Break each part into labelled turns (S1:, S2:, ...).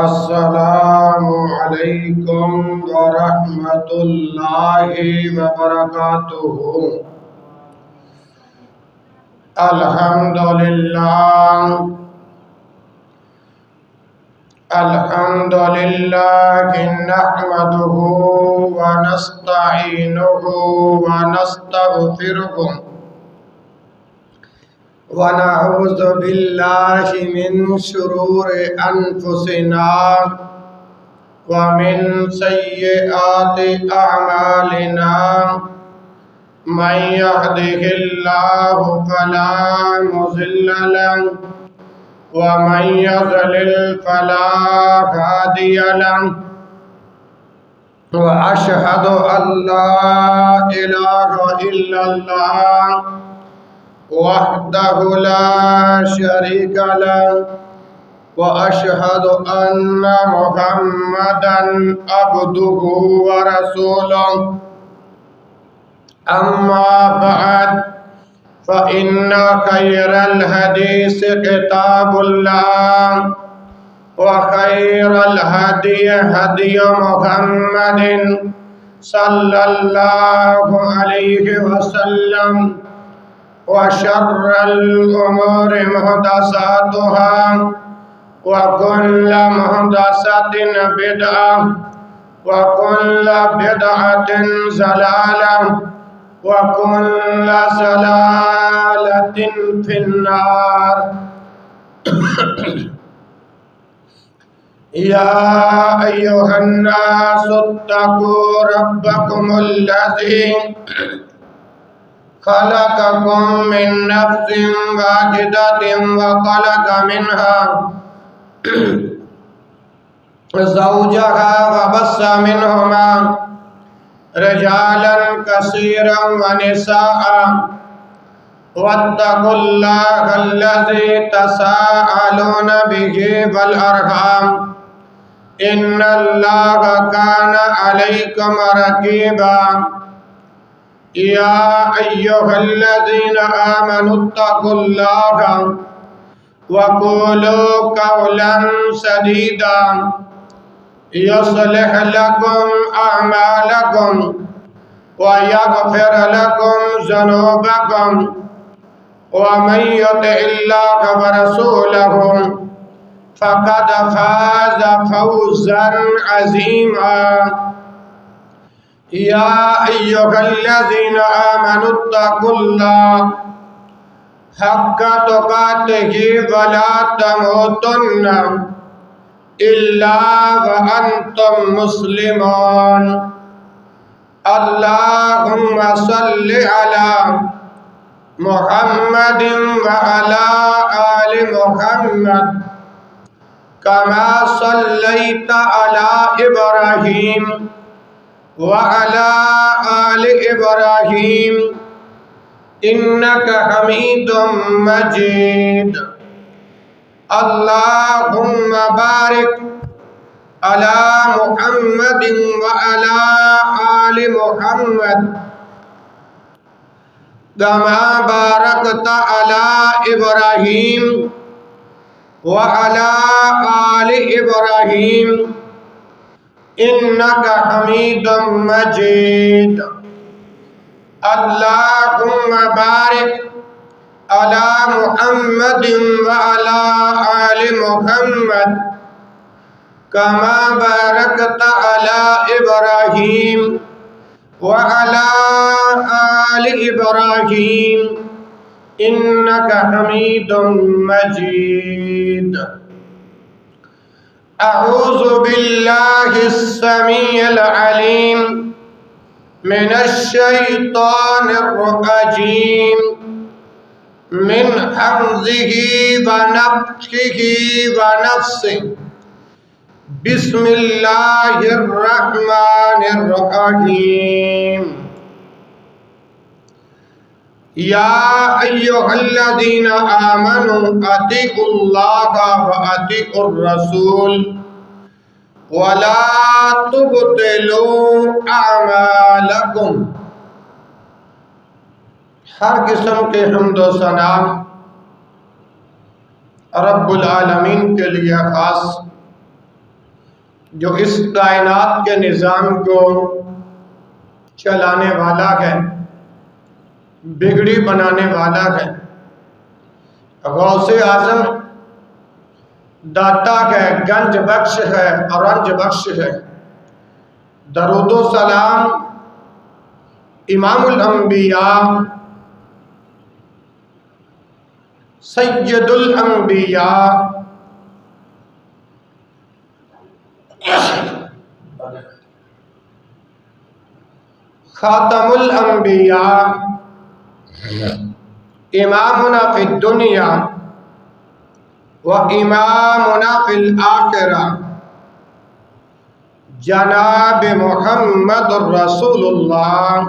S1: السلام علیکم ورحمۃ اللہ وبرکاتہ۔ الحمدللہ نحمده ونستعینه ونستغفره ونعوذ باللہ من شرور انفسنا ومن سیئات اعمالنا من يهده اللہ فلا مضل له ومن يضلل فلا هادي له وأشهد أن لا إله إلا الله وحده لا شريك له وأشهد أن محمدا عبده ورسوله أما بعد فإن خير الحديث كتاب الله وخير الهدي هدي محمد صلى الله عليه وسلم وشر الأمور محدثاتها وكل محدثة بدعة وكل بدعة ضلالة وكل ضلالة في النار۔ يا أيها الناس اتقوا ربكم الذي خلقكم من نفس واحدة وخلق منها زوجها وبث منهما رجالا كثيرا ونساء واتقوا الله الذي تساءلون به والأرحام إن الله كان عليكم رقيبا۔ يا أيها الذين آمنوا اتقوا الله وقولوا قولا سديدا يصلح لكم أعمالكم ويغفر لكم ذنوبكم ومن يطع الله ورسوله فقد فاز فوزا عظيما۔ يا أيها الذين آمنوا اتقوا الله حق تقاته ولا تموتن إلا وأنتم مسلمون۔ اللهم صل على محمد وعلى آل محمد كما صليت على إبراهيم وعلى آل إبراهيم إنك حميد مجيد۔ اللهم بارك على محمد وعلى آل محمد كما باركت على إبراهيم وعلى آل إبراهيم إنك حميد مجيد۔ اللهم بارك على محمد وعلى آل محمد كما باركت على إبراهيم وعلى آل إبراهيم إنك حميد مجيد۔ أعوذ بالله السميع العليم من الشيطان الرجيم من حمزه ونفخه ونفسه بسم الله الرحمن الرحيم۔ يا أيها الذين آمنوا أطيعوا الله وأطيعوا الرسول ولا تبطلوا أعمالكم۔ ہر قسم کے حمد و ثنا رب العالمین کے لیے خاص جو اس کائنات کے نظام کو چلانے والا ہے، بگڑی بنانے والا ہے، غوث اعظم داتا ہے، گنج بخش ہے اور رنج بخش ہے۔ درود و سلام امام الانبیاء سید الانبیاء خاتم الانبیاء امامنا فی الدنیا و امامنا فی الآخرہ جناب محمد الرسول اللہ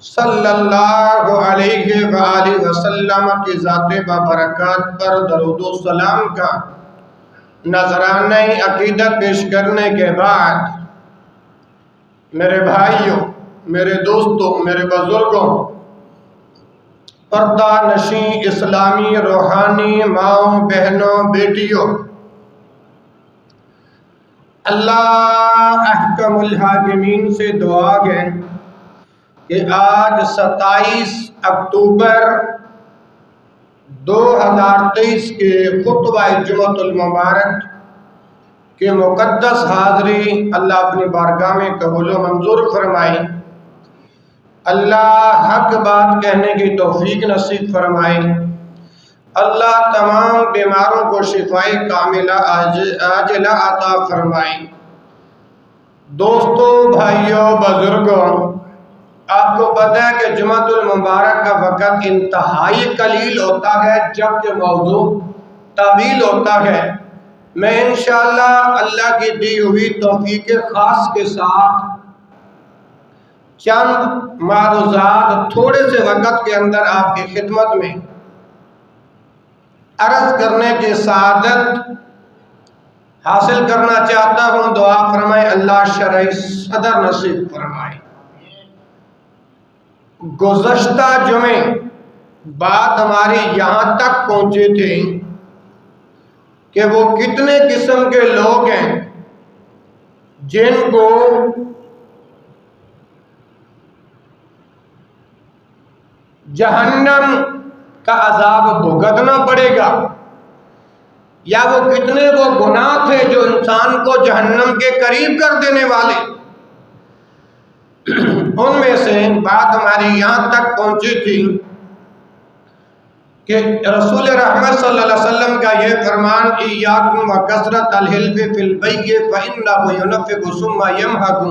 S1: صلی اللہ علیہ وآلہ وسلم کی ذات بابرکات پر درود و سلام کا نذرانہ عقیدت پیش کرنے کے بعد، میرے بھائیوں، میرے دوستوں، میرے بزرگوں، پردہ نشین اسلامی روحانی ماؤں، بہنوں، بیٹیوں، اللہ احکم الحاکمین سے دعا ہے کہ آج 27 اکتوبر 2023 کے خطبہ جمعۃ المبارک کے مقدس حاضری اللہ اپنی بارگاہ میں قبول و منظور فرمائے۔ اللہ حق بات کہنے کی توفیق نصیب فرمائے۔ اللہ تمام بیماروں کو شفائے کاملہ عاجلہ عطا فرمائے۔ دوستوں، بھائیوں، بزرگوں، آپ کو پتہ ہے کہ جمعۃ المبارک کا وقت انتہائی قلیل ہوتا ہے جبکہ موضوع طویل ہوتا ہے۔ میں انشاءاللہ اللہ کی دی ہوئی توفیق خاص کے ساتھ چند معروضات تھوڑے سے وقت کے اندر آپ کی خدمت میں عرض کرنے کی سعادت حاصل کرنا چاہتا ہوں۔ دعا فرمائے اللہ شرح صدر نصیب فرمائے۔ گزشتہ جمعے بات ہماری یہاں تک پہنچے تھے کہ وہ کتنے قسم کے لوگ ہیں جن کو جہنم کا عذاب بھگتنا پڑے گا، یا وہ کتنے وہ گناہ تھے جو انسان کو جہنم کے قریب کر دینے والے۔ ان میں سے بات ہماری یہاں تک پہنچی تھی کہ رسول رحمت صلی اللہ علیہ وسلم کا یہ فرمان ایاکم وکثرۃ الحلف فی البیع فإنہ ینفق ثم یمحق،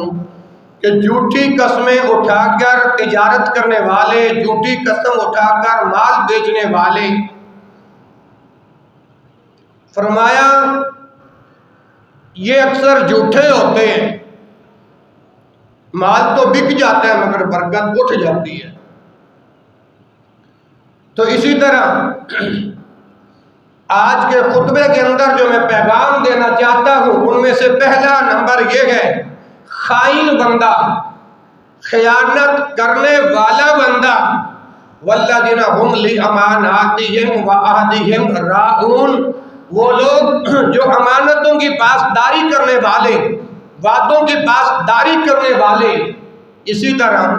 S1: کہ جھوٹی قسمیں اٹھا کر تجارت کرنے والے، جھوٹی قسم اٹھا کر مال بیچنے والے، فرمایا یہ اکثر جھوٹے ہوتے ہیں، مال تو بک جاتا ہے مگر برکت اٹھ جاتی ہے۔ تو اسی طرح آج کے خطبے کے اندر جو میں پیغام دینا چاہتا ہوں ان میں سے پہلا نمبر یہ ہے، خائن بندہ، خیانت کرنے والا بندہ، والذین هم لأماناتہم وعہدہم راعون، وہ لوگ جو امانتوں کی پاسداری کرنے والے، وعدوں کی پاسداری کرنے والے۔ اسی طرح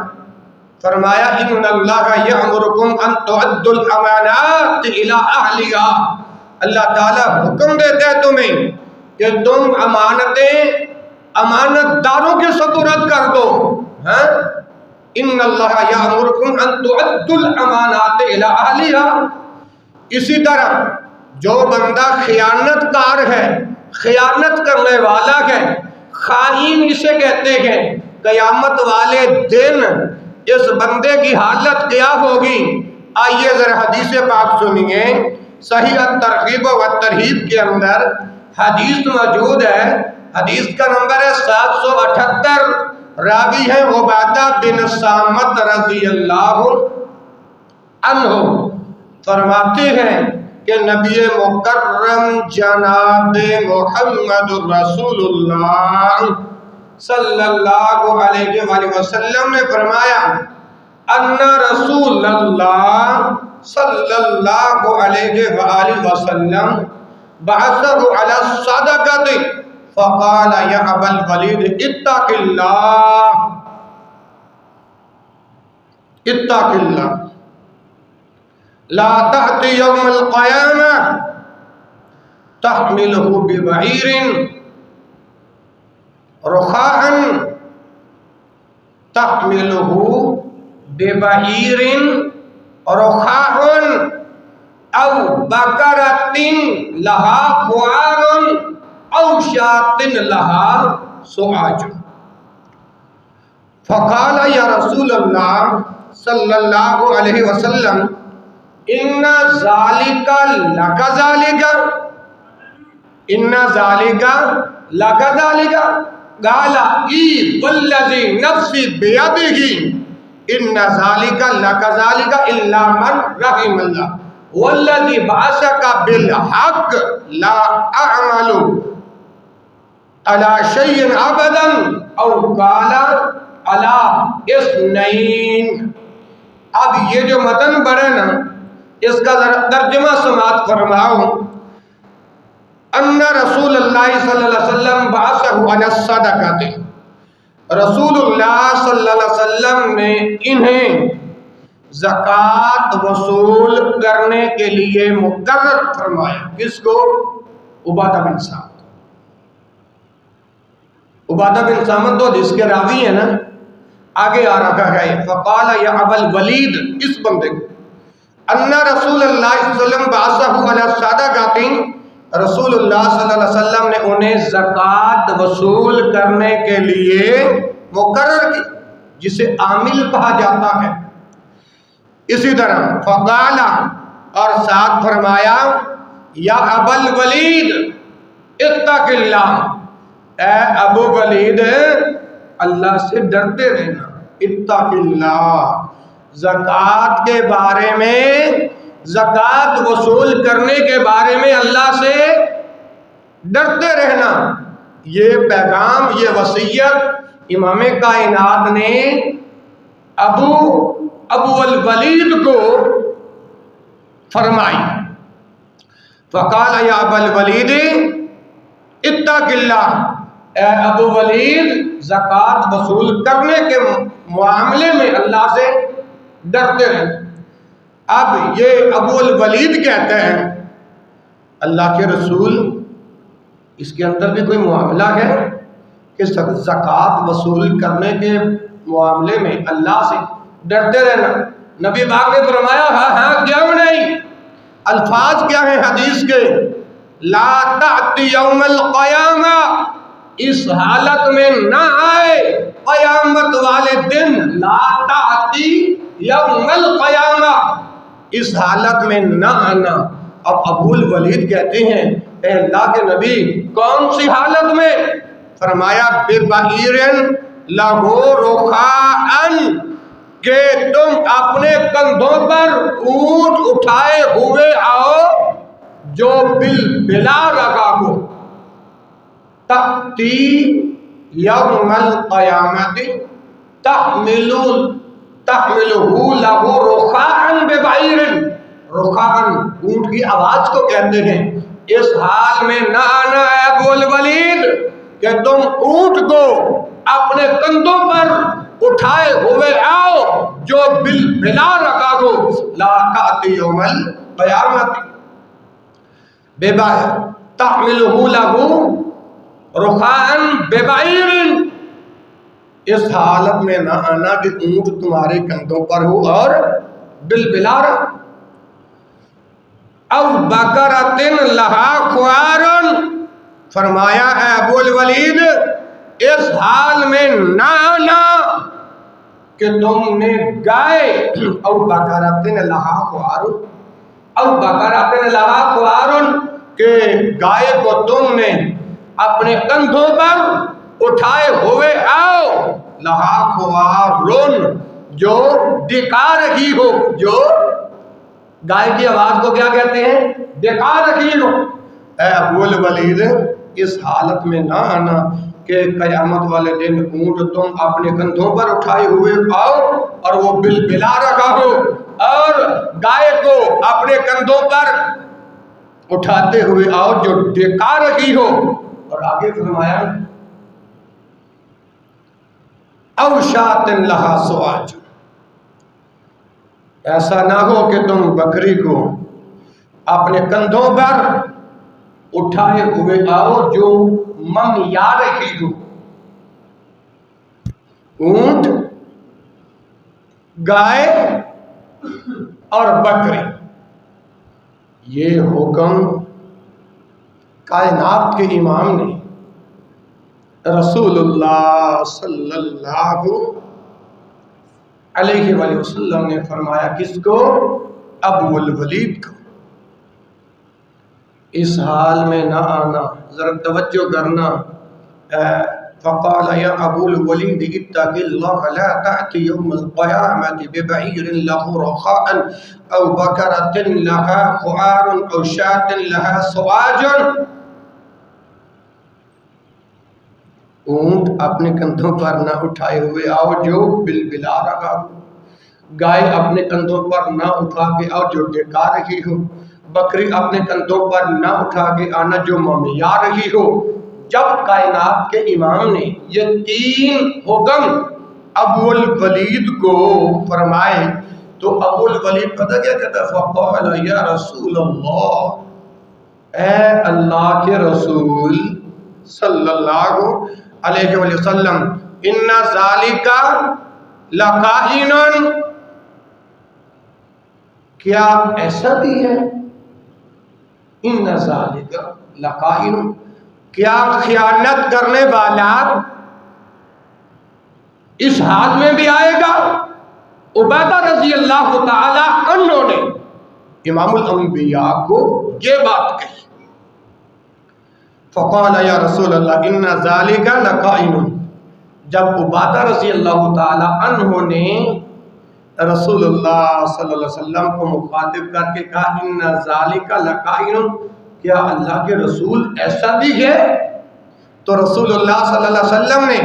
S1: فرمایا ان اللہ یأمرکم ان تؤدوا الامانات الی اہلہا، اللہ تعالیٰ حکم دیتا ہے تمہیں کہ تم امانتیں امانت داروں کے سپرد کر دو۔ ان اللہ یأمرکم ان تؤدوا الامانات الی اہلہا۔ اسی طرح جو بندہ خیانت کار ہے، خیانت کرنے والا ہے، خائن اسے کہتے ہیں، قیامت والے دن اس بندے کی حالت کیا ہوگی؟ آئیے ذرا حدیث پاک سنیے۔ صحیح الترغیب و ترہیب کے اندر حدیث موجود ہے، حدیث کا نمبر ہے 778، راوی ہے عبادہ بن صامت رضی اللہ عنہ، فرماتے ہیں کہ نبی مکرم جناب محمد رسول اللہ صلی اللہ علیہ وآلہ وسلم نے فرمایا ان رسول اللہ صلی اللہ علیہ وآلہ وسلم بعثہ علی الصدقۃ فقال یا ابا الولید اتق اللہ اتق اللہ لا تأتی یوم القیامہ تحملہ ببعیر رخاء تحملہ ببعیر رخاء او بقرۃ لہا خوار او شاۃ لہا سعاج. فقال یا رسول اللہ صلی اللہ علیہ وسلم ان ذالک لکذالک ان ذالک لکذالک قال ای والذی نفسی بیدہ ان ذالک لکذالک الا من رحم اللہ والذی بعثک بالحق لا اعمل علی شیء ابدا او قال علی اثنین. اب یہ جو متن پڑھے نا اس کا ذرا ترجمہ سماعت فرماؤ. ان رسول اللہ صلی اللہ علیہ وسلم بعثہ علی الصدقۃ، رسول اللہ صلی اللہ علیہ وسلم نے انہیں زکوٰۃ وصول کرنے کے لیے مقرر فرمایا. کس کو؟ عبادہ بن صامت. عبادہ بن صامت تو حدیث کے راوی ہیں نا، آگے آ رکھا ہے فقال یا ابا الولید، اس بندے کو ان رسول اللہ صلی اللہ علیہ وسلم بعثہ علی الصدقۃ، رسول اللہ صلی اللہ علیہ وسلم نے انہیں زکوٰۃ وصول کرنے کے لیے مقرر کی، جسے عامل کہا جاتا ہے. اسی طرح فقال، اور ساتھ فرمایا یا ابا الولید اتق اللہ، اے ابو ولید اللہ سے ڈرتے رہنا. اتق اللہ، زکوٰۃ کے بارے میں، زکوٰۃ وصول کرنے کے بارے میں اللہ سے ڈرتے رہنا. یہ پیغام، یہ وصیت امام کائنات نے ابو الولید کو فرمائی. فقال یا ابا الولید اتق اللہ، اے ابو ولید زکوٰۃ وصول کرنے کے معاملے میں اللہ سے ڈرتے رہے. اب یہ ابو الولید کہتے ہیں اللہ کے رسول، اس کے اندر بھی کوئی معاملہ ہے کہ زکوٰۃ وصول کرنے کے معاملے میں اللہ سے ڈرتے رہنا؟ نبی پاک نے فرمایا ہاں کیوں نہیں. الفاظ کیا ہیں حدیث کے؟ لا تأتی یوم القیامہ، اس حالت میں نہ آئے قیامت والے دن. لا تأتی یوم القیامہ، اس حالت میں نہ آنا. اب ابو الولید کہتے ہیں اے اللہ کے نبی کون سی حالت میں؟ فرمایا ببعیر لہو رخاء، کہ تم اپنے کندھوں پر اونٹ اٹھائے ہوئے آؤ جو بلا رگا ہو. تأتی یوم القیامت تحملہ لہو رخاء ببعیر، رخاء اونٹ کی آواز کو کہتے ہیں. اس حال میں نہ آنا ہے ابو الولید کہ تم اونٹ کو اپنے کندھوں پر اٹھائے ہوئے آؤ جو بلا رکھا ہو. لا تأتی یوم القیامت تحملہ لہو رخاء ببعیر، اس حالت میں نہ آنا کہ اونٹ تمہارے کندھوں پر ہو اور بلا رہا. او بقرۃ لہا خوار، فرمایا ہے ابو الولید اس حال میں نہ آنا کہ تم نے گائے، او بقرۃ لہا خوار، او بقرۃ لہا خوار، کہ گائے کو تم نے اپنے کندھوں پر اٹھائے ہوئے آؤ. لہا خوار، جو ڈکا رہی ہو. جو گائے کی آواز کو کیا کہتے ہیں؟ ڈکا رہی ہو. اے ابو الولید اس حالت میں نہ آنا کہ قیامت والے دن اونٹ تم اپنے کندھوں پر اٹھائے ہوئے آؤ اور وہ بلا رکھا ہو، اور گائے کو اپنے کندھوں پر اٹھاتے ہوئے آؤ جو ڈکا رہی ہو. اور آگے فرمایا او شاۃ لہا سواج، ایسا نہ ہو کہ تم بکری کو اپنے کندھوں پر اٹھائے ہوئے آؤ جو ممیا رہی ہو، اونٹ، گائے اور بکری۔ یہ حکم کائنات کے امام نے رسول اللہ صلی اللہ علیہ وآلہ وسلم نے فرمایا، کس کو؟ ابو الولید کو۔ اس حال میں نہ آنا، ذرا توجہ کرنا۔ فقال یا ابو الولید اتق اللہ لا تأتی یوم القیامت ببعیر له رخاء او بکرۃ لها خوار او شاۃ لها سواج۔ اونٹ اپنے کندھوں پر نہ اٹھائے ہوئے آؤ جو بلبلا رہا ہو، گائے اپنے کندھوں پر نہ اٹھا کے آؤ جو ڈکا رہی ہو، بکری اپنے کندھوں پر نہ اٹھا کے آنا جو ممیا رہی ہو۔ جب کائنات کے امام نے یہ تین حکم ابو الولید کو فرمائے تو ابو الولید پتہ کیا کہتا؟ فقال یا رسول اللہ، اے اللہ کے رسول صلی اللہ علیہ وسلم، ان ذالک لکائن، کیا ایسا بھی ہے؟ ان ذالک لکائن، کیا خیانت کرنے والا اس حال میں بھی آئے گا؟ عبیدہ رضی اللہ تعالی عنہ نے امام الانبیاء کو یہ بات کہی۔ فقال یا رسول اللہ ان ذالک لقائن، جب عبادہ رضی اللہ تعالی عنہ نے رسول اللہ صلی اللہ علیہ وسلم کو مخاطب کر کے کہا ان ذالک لقائن، کیا اللہ کے رسول ایسا بھی ہے؟ تو رسول اللہ صلی اللہ علیہ وسلم نے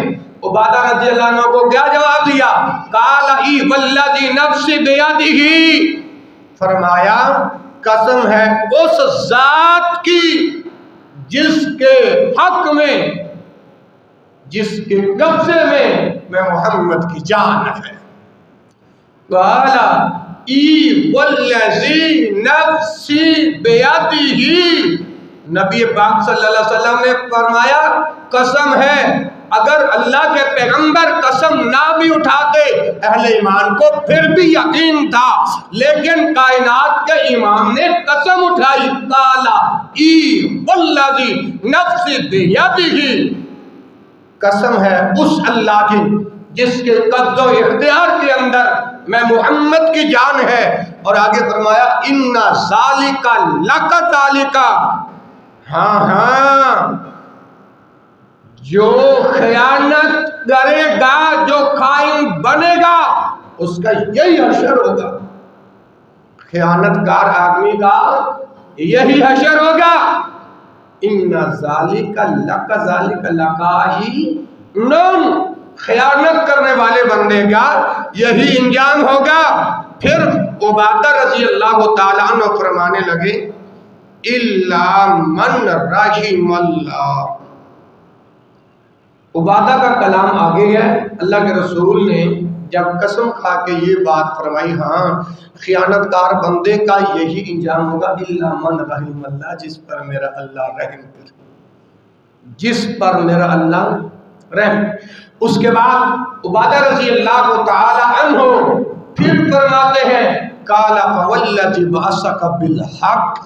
S1: عبادہ رضی اللہ عنہ کو کیا جواب دیا؟ قال ای والذی نفس بیدہ، فرمایا قسم ہے اس ذات کی جس کے حق میں، جس کے قبضے میں محمد کی جان ہے۔ قال ای والذی نفسی بیدہ، نبی پاک صلی اللہ علیہ وسلم نے فرمایا قسم ہے، اگر اللہ کے پیغمبر قسم نہ بھی اٹھاتے اہل ایمان کو پھر بھی یقین تھا، لیکن کائنات کے امام نے قسم اٹھائی۔ قال ای والذی نفسی بیدہ، قسم ہے اس اللہ کی جس کے قبض و اختیار کے اندر میں محمد کی جان ہے۔ اور آگے فرمایا ان ذالک لک ذالک، ہاں ہاں، جو خیانت کرے گا، جو خائن بنے گا، اس کا یہی حشر ہوگا۔ خیانت کار آدمی کا یہی حشر ہوگا۔ ان ذالک لک ذالک لکائن، خیانت کرنے والے بندے کا یہی انجام ہوگا۔ پھر عبادہ رضی اللہ تعالیٰ عنہ فرمانے لگے الا من رحم اللہ۔ عبادہ کا کلام آگے ہے، اللہ کے رسول نے جب قسم کھا کے یہ بات فرمائی، ہاں خیانت کار بندے کا یہی انجام ہوگا، الا من رحم اللہ، جس پر میرا اللہ رحم کرے، جس پر میرا اللہ رحم۔ اس کے بعد عبادہ رضی اللہ تعالی عنہ پھر فرماتے ہیں قال فوالذی بعثک بالحق،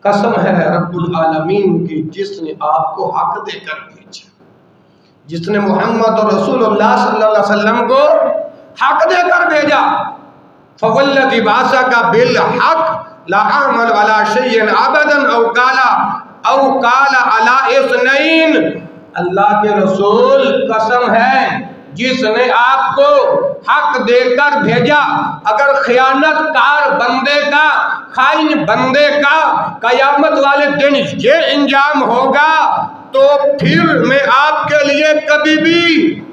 S1: قسم ہے رب العالمین کی جس نے آپ کو حق دے کر بھیجا، جس نے محمد اور رسول اللہ صلی اللہ علیہ وسلم کو حق دے کر بھیجا۔ فوالذی بعثک بالحق لا اعمل ولا شیء ابدا او قال علی اثنین، اللہ کے رسول قسم ہے جس نے آپ کو حق دے کر بھیجا، اگر خیانت کار بندے کا، خائن بندے کا قیامت والے دن یہ انجام ہوگا تو پھر میں آپ کے لیے کبھی بھی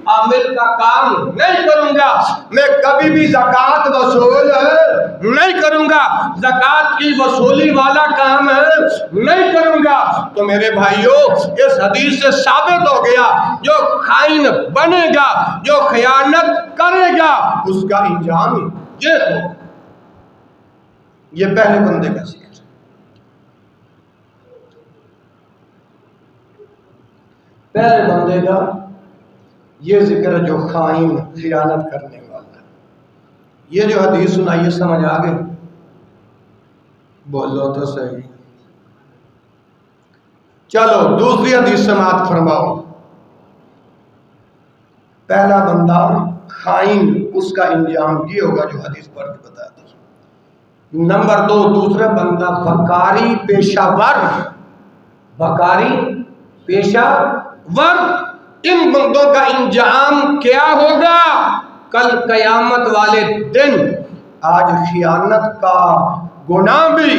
S1: عامل کا کام نہیں کروں گا، میں کبھی بھی زکوٰۃ وصول نہیں کروں گا، زکوٰۃ کی وصولی والا کام نہیں کروں گا۔ تو میرے بھائیوں، اس حدیث سے ثابت ہو گیا جو خائن بنے گا، جو خیانت کرے گا، اس کا انجام یہ ہوگا۔ یہ پہلے بندے کا ذکر۔ پہلے بندے کا یہ ذکر ہے جو خائن، خیانت کرنے والا۔ یہ جو حدیث سنائی سمجھ آ گئی؟ بولو تو صحیح۔ چلو دوسری حدیث سماعت فرماؤ۔ پہلا بندہ خائن، اس کا انجام یہ ہوگا جو حدیث پڑھ کے بتا دی۔ نمبر 2، دوسرا بندہ بکاری پیشہ ور۔ بکاری پیشہ ور، ان بندوں کا انجام کیا ہوگا کل قیامت والے دن؟ آج خیانت کا گناہ بھی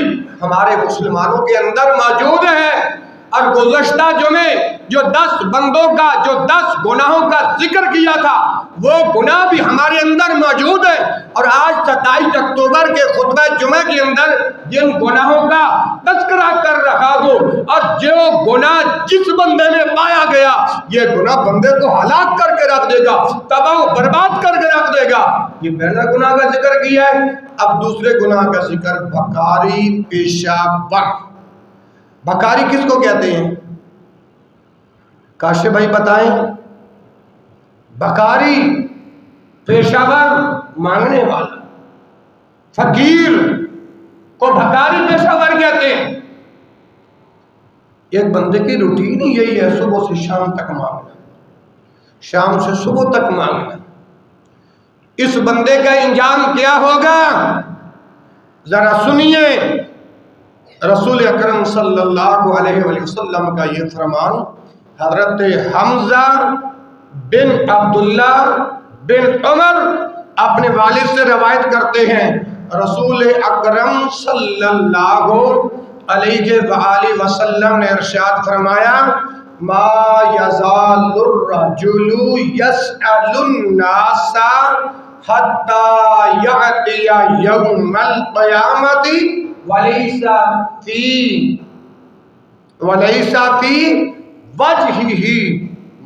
S1: ہمارے مسلمانوں کے اندر موجود ہے، اور گزشتہ جمعے جو 10 بندوں کا، جو 10 گناہوں کا ذکر کیا تھا، وہ گناہ بھی ہمارے اندر موجود ہے۔ اور آج 27 اکتوبر کے خطبہ جمعہ کے اندر جن گناہوں کا تذکرہ کر رہا ہوں، اور جو گناہ جس بندے میں پایا گیا، یہ گناہ بندے کو ہلاک کر کے رکھ دے گا، تباہ و برباد کر کے رکھ دے گا۔ یہ پہلا گناہ کا ذکر کیا ہے۔ اب دوسرے گناہ کا ذکر، بکاری پیشہ ور۔ بکاری کس کو کہتے ہیں؟ کاشف بھائی بتائیں۔ بکاری پیشہ ور، مانگنے والا، فقیر کو بکاری پیشہ ور کہتے ہیں۔ ایک بندے کی روٹین ہی یہی ہے، صبح سے شام تک مانگنا، شام سے صبح تک مانگنا۔ اس بندے کا انجام کیا ہوگا؟ ذرا سنیے رسول اکرم صلی اللہ علیہ وآلہ وسلم کا یہ فرمان۔ حضرت حمزہ بن عبداللہ بن عمر اپنے والد سے روایت کرتے ہیں، رسول اکرم صلی اللہ علیہ وآلہ وسلم نے ارشاد فرمایا، ما یزال الرجل یسأل الناس حتی یأتی یوم القیامت ولیس فی وجہہ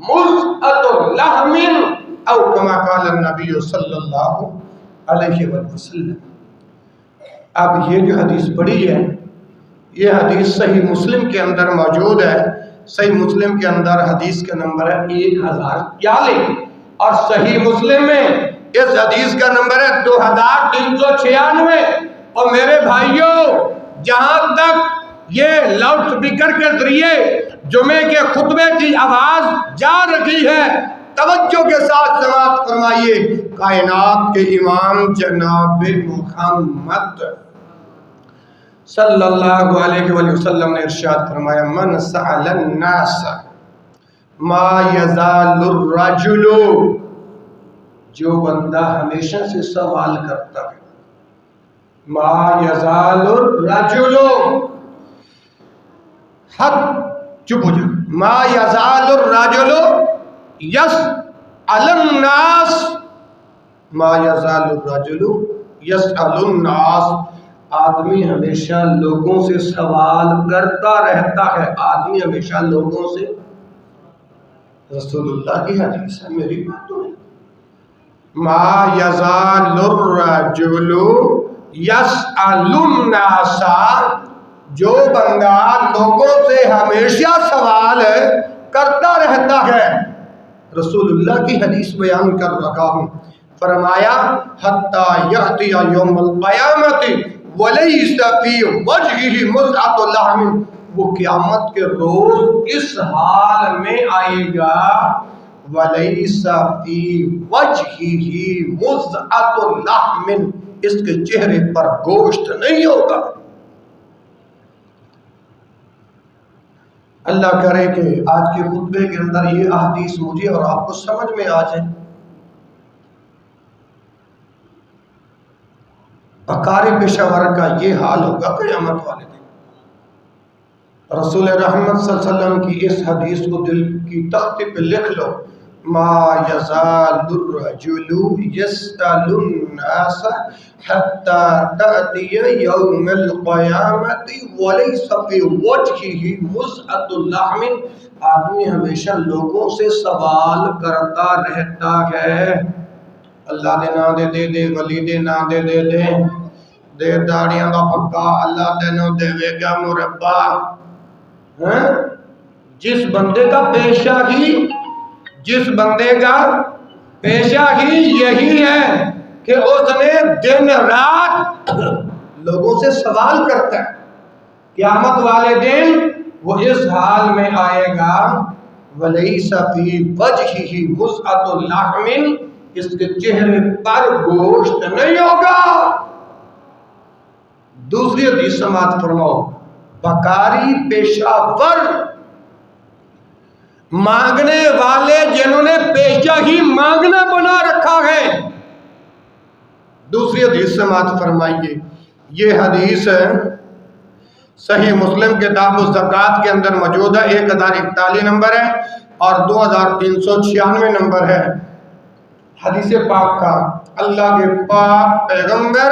S1: مزعۃ لحم او کما قال النبی صلی اللہ علیہ وسلم۔ اب یہ جو حدیث پڑھی ہے، یہ حدیث صحیح مسلم کے اندر موجود ہے۔ صحیح مسلم کے اندر حدیث کا نمبر ہے 1041، اور صحیح مسلم میں اس حدیث کا نمبر ہے 2396۔ اور میرے بھائیوں، جہاں تک یہ لاؤڈ سپیکر کے ذریعے جمعے کے خطبے کی آواز جا رہی ہے، توجہ کے ساتھ سماعت فرمائیے۔ کائنات کے امام جناب محمد صلی اللہ علیہ وآلہ وسلم نے ارشاد فرمایا، من سأل الناس ما یزال الرجل، جو بندہ ہمیشہ سے سوال کرتا ہے، ما یزال الرجل، حد چپ ہو جا، ما یزال الرجل یسأل الناس، ما یزال الرجل یسأل الناس، آدمی ہمیشہ لوگوں سے سوال کرتا رہتا ہے، آدمی ہمیشہ لوگوں سے، رسول اللہ کی حدیث ہے، میری بات تو نہیں، ما یزال الرجل یسأل الناس، جو بندہ لوگوں سے ہمیشہ سوال کرتا رہتا ہے، رسول اللہ کی حدیث بیان کر رہا ہوں، فرمایا حتی یأتی یوم القیامت ولیس فی وجہہ مزعۃ لحم، وہ قیامت کے روز اس حال میں آئے گا، ولیس فی وجہہ مزعۃ لحم، اس کے چہرے پر گوشت نہیں ہوگا۔ اللہ کرے کہ آج کے خطبے کے اندر یہ احادیث مجھے اور آپ کو سمجھ میں آ جائے۔ بکاری پیشہ ور کا یہ حال ہوگا قیامت والے دن۔ رسول رحمت صلی اللہ علیہ وسلم کی اس حدیث کو دل کی تختی پہ لکھ لو، ما یزال الرجل یسأل الناس حتی تأتی یوم القیامت ولیس فی وجہہ مزعۃ اللحم، آدمی ہمیشہ لوگوں سے سوال کرتا رہتا ہے، اللہ دے نا دے دے دے، ولی دے نا دے دے دے، دے داڑیاں کا پکا اللہ تینوں دے وے گا مربع۔ جس بندے کا پیشہ ہی یہی ہے کہ اس نے دن رات لوگوں سے سوال کرتا ہے، قیامت والے دن وہ اس حال میں آئے گا، وَلَيْسَ فِي وَجْهِهِ مُزْعَةُ اللَّحْمٍ، اس کے چہرے پر گوشت نہیں ہوگا۔ دوسری حدیث سماعت فرماؤ، بکاری پیشہ ور، مانگنے والے جنہوں نے پیشہ ہی مانگنا بنا رکھا ہے۔ دوسری حدیث سماعت فرمائیے، یہ حدیث صحیح مسلم کتاب الزکوٰۃ کے اندر موجود ہے، 1041 نمبر ہے اور 2396 نمبر ہے۔ حدیث پاک کا اللہ کے پاک پیغمبر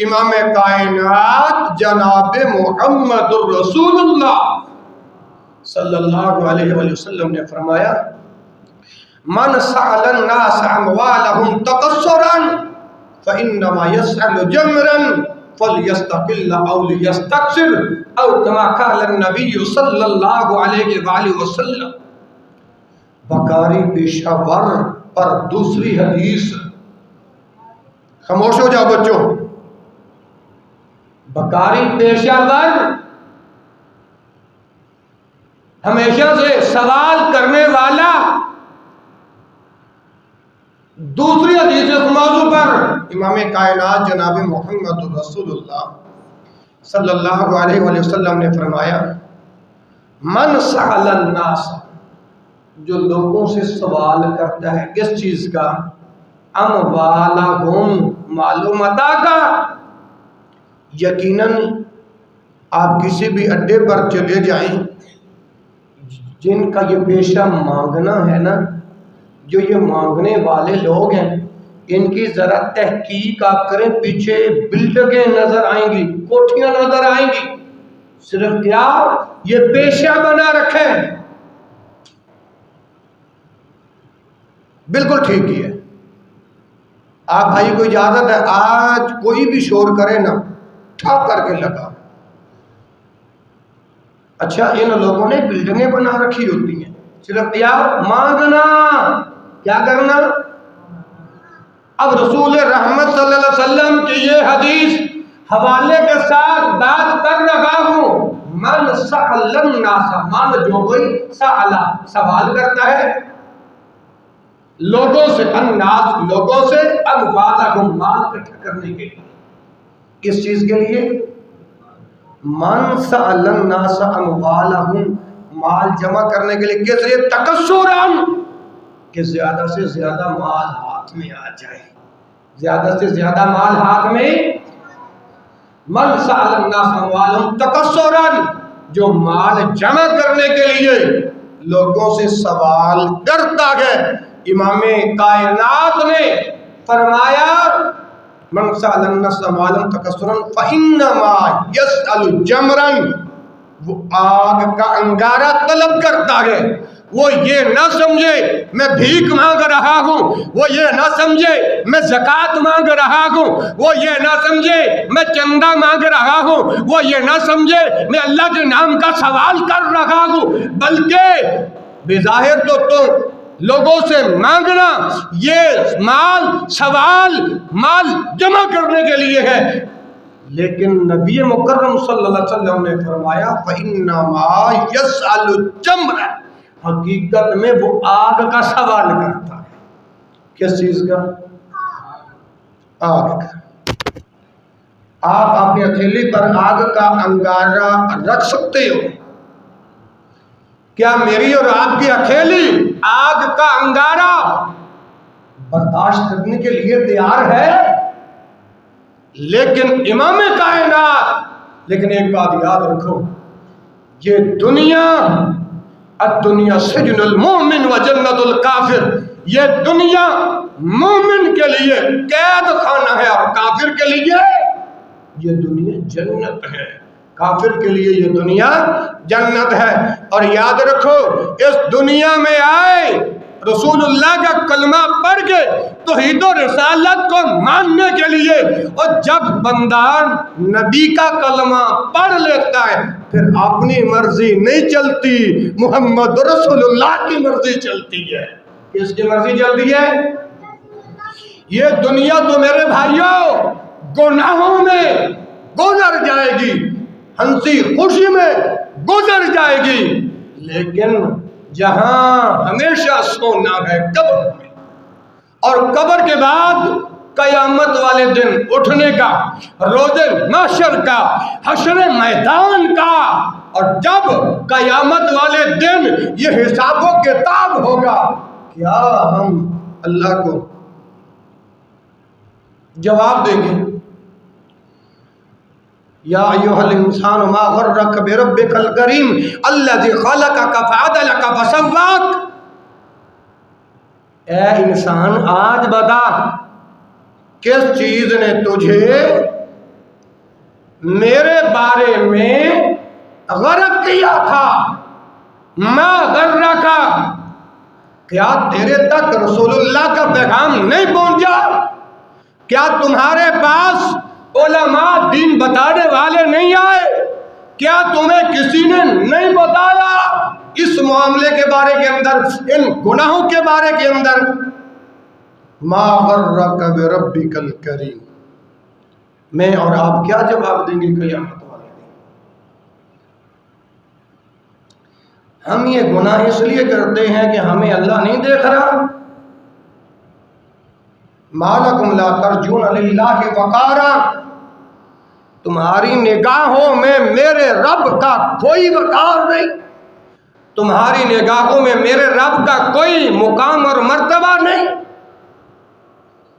S1: امام کائنات جناب محمد الرسول اللہ صلی اللہ علیہ وآلہ وسلم نے فرمایا، من سأل الناس اموالهم تقصرا فإنما يسأل جمرا فليستقل او ليستكثر، او كما قال النبي صلی اللہ علیہ وآلہ وسلم۔ بکاری پیشہ ور پر دوسری حدیث، خاموش ہو جاؤ بچوں، بکاری پیشہ ور ہمیشہ سے سوال کرنے والا، دوسری حدیث اس موضوع پر امام کائنات جناب محمد رسول اللہ صلی اللہ علیہ وآلہ وسلم نے فرمایا، من سأل الناس، جو لوگوں سے سوال کرتا ہے کس چیز کا، اموالہم، معلومات کا۔ یقیناً آپ کسی بھی اڈے پر چلے جائیں، جن کا یہ پیشہ مانگنا ہے نا، جو یہ مانگنے والے لوگ ہیں، ان کی ذرا تحقیق آپ کریں، پیچھے بلڈنگیں نظر آئیں گی، کوٹھیاں نظر آئیں گی، صرف کیا یہ پیشہ بنا رکھے۔ بالکل ٹھیک ہی ہے، آپ بھائی کو اجازت ہے آج کوئی بھی شور کرے نا ٹھاپ کر کے لگا۔ اچھا، ان لوگوں نے بلڈنگیں بنا رکھی ہوتی ہیں، صرف کیا مانگنا، کیا کرنا۔ اب رسول رحمت صلی اللہ علیہ وسلم کی یہ حدیث حوالے کے ساتھ بات کر رہا ہوں، من سأل الناس، من جو کوئی سألا سوال کرتا ہے لوگوں سے، الناس لوگوں سے، اموالہم مال اکٹھا کرنے کے لیے، کس چیز کے لیے، من سأل الناس اموالہم، مال جمع کرنے کے لیے، کس لیے، تکثرن، کہ زیادہ سے زیادہ مال ہاتھ میں آ جائے، زیادہ سے زیادہ مال ہاتھ میں۔ من سأل الناس اموالہم تکثرن، جو مال جمع کرنے کے لیے لوگوں سے سوال کرتا ہے، امام کائنات نے فرمایا، من سأل الناس اموالہم تکثرا فإنما يسأل جمرا، وہ آگ کا انگارہ طلب کرتا ہے۔ وہ یہ نہ سمجھے میں بھیک مانگ رہا ہوں، وہ یہ نہ سمجھے میں زکوٰۃ مانگ رہا ہوں، وہ یہ نہ سمجھے میں چندہ مانگ رہا ہوں، وہ یہ نہ سمجھے میں اللہ کے نام کا سوال کر رہا ہوں، بلکہ بظاہر تو تم لوگوں سے مانگنا، یہ مال سوال، مال جمع کرنے کے لیے ہے، لیکن نبی مکرم صلی اللہ علیہ وسلم نے فرمایا فَإِنَّمَا يَسْأَلُ الْجَمْرَ، حقیقت میں وہ آگ کا سوال کرتا ہے۔ کس چیز کا؟ آگ کا۔ آپ اپنی ہتھیلی پر آگ کا انگارہ رکھ سکتے ہو؟ کیا میری اور آپ کی ہتھیلی آگ کا انگارہ برداشت کرنے کے لیے تیار ہے؟ لیکن امام کائنات، لیکن ایک بات یاد رکھو، یہ دنیا الدنیا سجن المومن و جنت الکافر، یہ دنیا مومن کے لیے قید خانہ ہے اور کافر کے لیے یہ دنیا جنت ہے، کافر کے لیے یہ دنیا جنت ہے۔ اور یاد رکھو اس دنیا میں آئے رسول اللہ کا کلمہ پڑھ کے توحید و رسالت کو ماننے کے لیے، اور جب بندہ نبی کا کلمہ پڑھ لیتا ہے پھر اپنی مرضی نہیں چلتی، محمد رسول اللہ کی مرضی چلتی ہے۔ کس کی مرضی چلتی ہے؟ یہ دنیا تو میرے بھائیوں گناہوں میں گزر جائے گی، ہنسی خوشی میں گزر جائے گی، لیکن جہاں ہمیشہ سونا ہے قبر میں، اور قبر کے بعد قیامت والے دن اٹھنے کا، روز محشر کا، حشر میدان کا، اور جب قیامت والے دن یہ حساب و کتاب ہوگا، کیا ہم اللہ کو جواب دیں گے؟ یا ایھا الانسان ما غرک بربک الکریم الذی خلقک فعدلک فسواک۔ اے انسان آج بتا کس چیز نے تجھے میرے بارے میں غرق کیا تھا؟ ما غرک، کیا تیرے تک رسول اللہ کا پیغام نہیں پہنچا؟ کیا تمہارے پاس علماء دین بتانے والے نہیں آئے؟ کیا تمہیں کسی نے نہیں بتایا اس معاملے کے بارے کے اندر، ان گناہوں کے بارے کے اندر؟ ما غرک بربک الکریم۔ میں اور آپ کیا جواب دیں گے قیامت والے دن؟ ہم یہ گناہ اس لیے کرتے ہیں کہ ہمیں اللہ نہیں دیکھ رہا۔ ما لکم لا ترجون للہ وقارا، تمہاری نگاہوں میں میرے رب کا کوئی وقار نہیں، تمہاری نگاہوں میں میرے رب کا کوئی مقام اور مرتبہ نہیں۔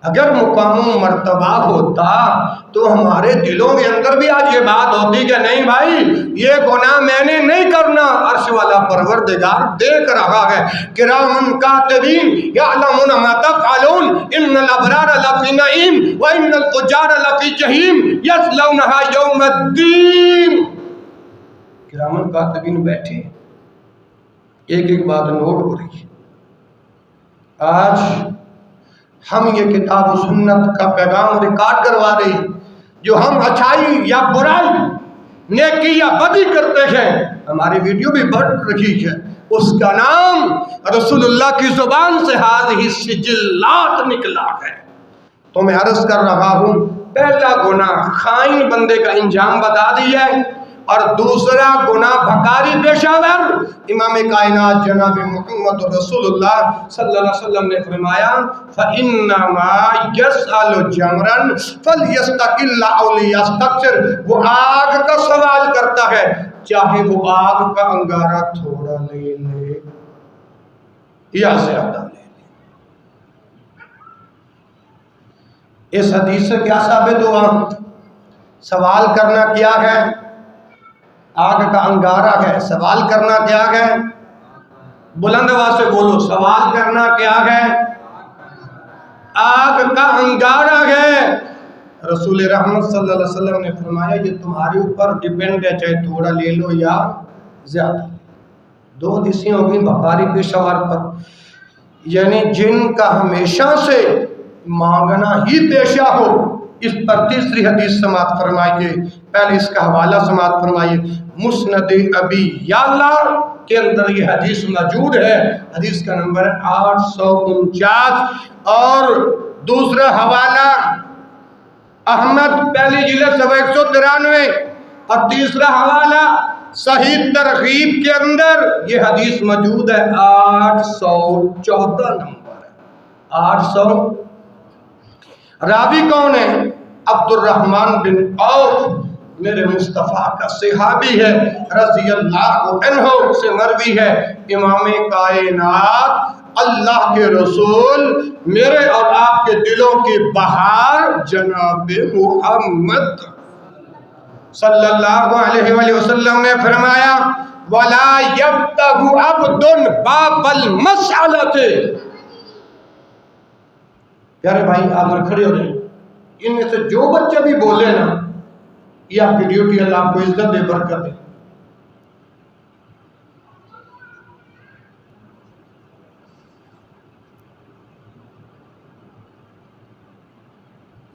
S1: اگر مقام و مرتبہ ہوتا تو ہمارے دلوں کے اندر بھی آج یہ بات ہوتی کہ نہیں بھائی یہ گناہ میں نے نہیں کرنا، عرش والا پروردگار دیکھ رہا ہے۔ کرامن کاتبین یعلمون ما تفعلون ان الابرار لفی نعیم وان الفجار لفی جحیم یصلونھا یوم الدین۔ کرامن کاتبین بیٹھے ایک ایک بات نوٹ ہو رہی ہے۔ آج ہم یہ کتاب و سنت کا پیغام ریکارڈ کروا رہی، جو ہم اچھائی یا برائی، نیکی یا بدی کرتے ہیں، ہماری ویڈیو بھی بڑھ رہی ہے، اس کا نام رسول اللہ کی زبان سے ہذہ سجلات نکلا ہے۔ تو میں عرض کر رہا ہوں، پہلا گناہ خائن بندے کا انجام بتا دیا ہے، اور دوسرا گناہ بھکاری پیشہ ور۔ امام کائنات جناب محمد رسول اللہ صلی اللہ علیہ وسلم نے فرمایا فَإِنَّمَا يَسْأَلُ جَمْرًا فَلْيَسْتَقِلَّ أَوْ لِيَسْتَكْثِرْ۔ وہ آگ کا سوال کرتا ہے، چاہے وہ آگ کا انگارہ تھوڑا لے لے یا زیادہ لے لے۔ اس حدیث سے کیا ثابت ہوا؟ سوال کرنا کیا ہے؟ آگ کا انگارہ ہے۔ سوال کرنا کیا ہے؟ بلند آواز سے بولو، سوال کرنا کیا ہے؟ آگ کا انگارہ ہے۔ رسول رحمت صلی اللہ علیہ وسلم نے فرمایا یہ تمہارے اوپر ڈیپینڈ ہے، چاہے تھوڑا لے لو یا زیادہ۔ دو حدیثیں ہو گئی بخاری پیشہ ور پر، یعنی جن کا ہمیشہ سے مانگنا ہی پیشہ ہو۔ اس پر تیسری حدیث سماعت فرمائیے، پہلے اس کا حوالہ سماعت فرمائیے۔ مسند ابی یعلا کے اندر یہ حدیث موجود ہے، حدیث کا نمبر 849، اور دوسرا حوالہ احمد پہلی جلد صفحہ 193، اور تیسرا حوالہ صحیح ترغیب کے اندر یہ حدیث موجود ہے، 814 نمبر ہے، 800۔ راوی کون ہے؟ عبد الرحمن بن عوف، میرے مصطفیٰ کا صحابی ہے، رضی اللہ عنہ سے مروی ہے، امام کائنات اللہ کے رسول میرے اور آپ کے دلوں کی بہار جناب محمد صلی اللہ علیہ وسلم نے فرمایا ولا یفتح عبد باب المسألۃ۔ پیارے بھائی آپ کھڑے ہو جائیں، ان میں سے جو بچے بھی بولے نا، یہ آپ کی ڈیوٹی، اللہ آپ کو عزت دے، برکت دے۔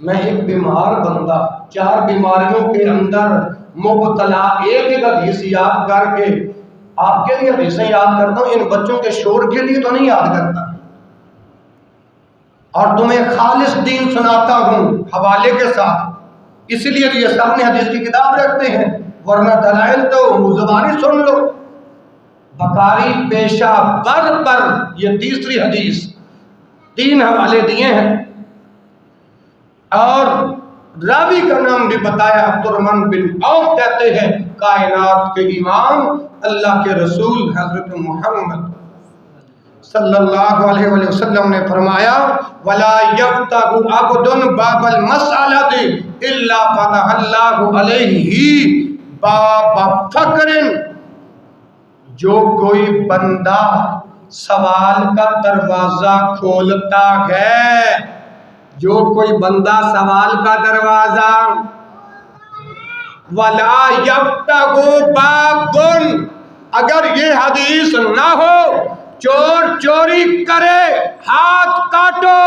S1: میں ایک بیمار بندہ 4 بیماریوں کے اندر مبتلا ایک حدیث یاد کر کے آپ کے لیے حدیثیں یاد کرتا ہوں، ان بچوں کے شور کے لیے تو نہیں یاد کرتا، اور تمہیں خالص دین سناتا ہوں حوالے کے ساتھ، اس لیے یہ سامنے حدیث کی کتاب رکھتے ہیں، ورنہ دلائل تو زبانی سن لو۔ بخاری پیشہ ور پر یہ تیسری حدیث، 3 حوالے دیے ہیں، اور راوی کا نام بھی بتایا، عبدالرحمن بن عوف کہتے ہیں کائنات کے امام اللہ کے رسول حضرت محمد صلی اللہ علیہ وسلم نے فرمایا وَلَا يَفْتَحُ عَبْدٌ بَابَ الْمَسْأَلَةِ إِلَّا فَتَحَ اللَّهُ عَلَيْهِ بَابَ فَقْرٍ۔ جو کوئی بندہ سوال کا دروازہ کھولتا ہے، جو کوئی بندہ سوال کا دروازہ، وَلَا يَفْتَحُ بَابٌ، اگر یہ حدیث نہ ہو چور چوری کرے ہاتھ کاٹو،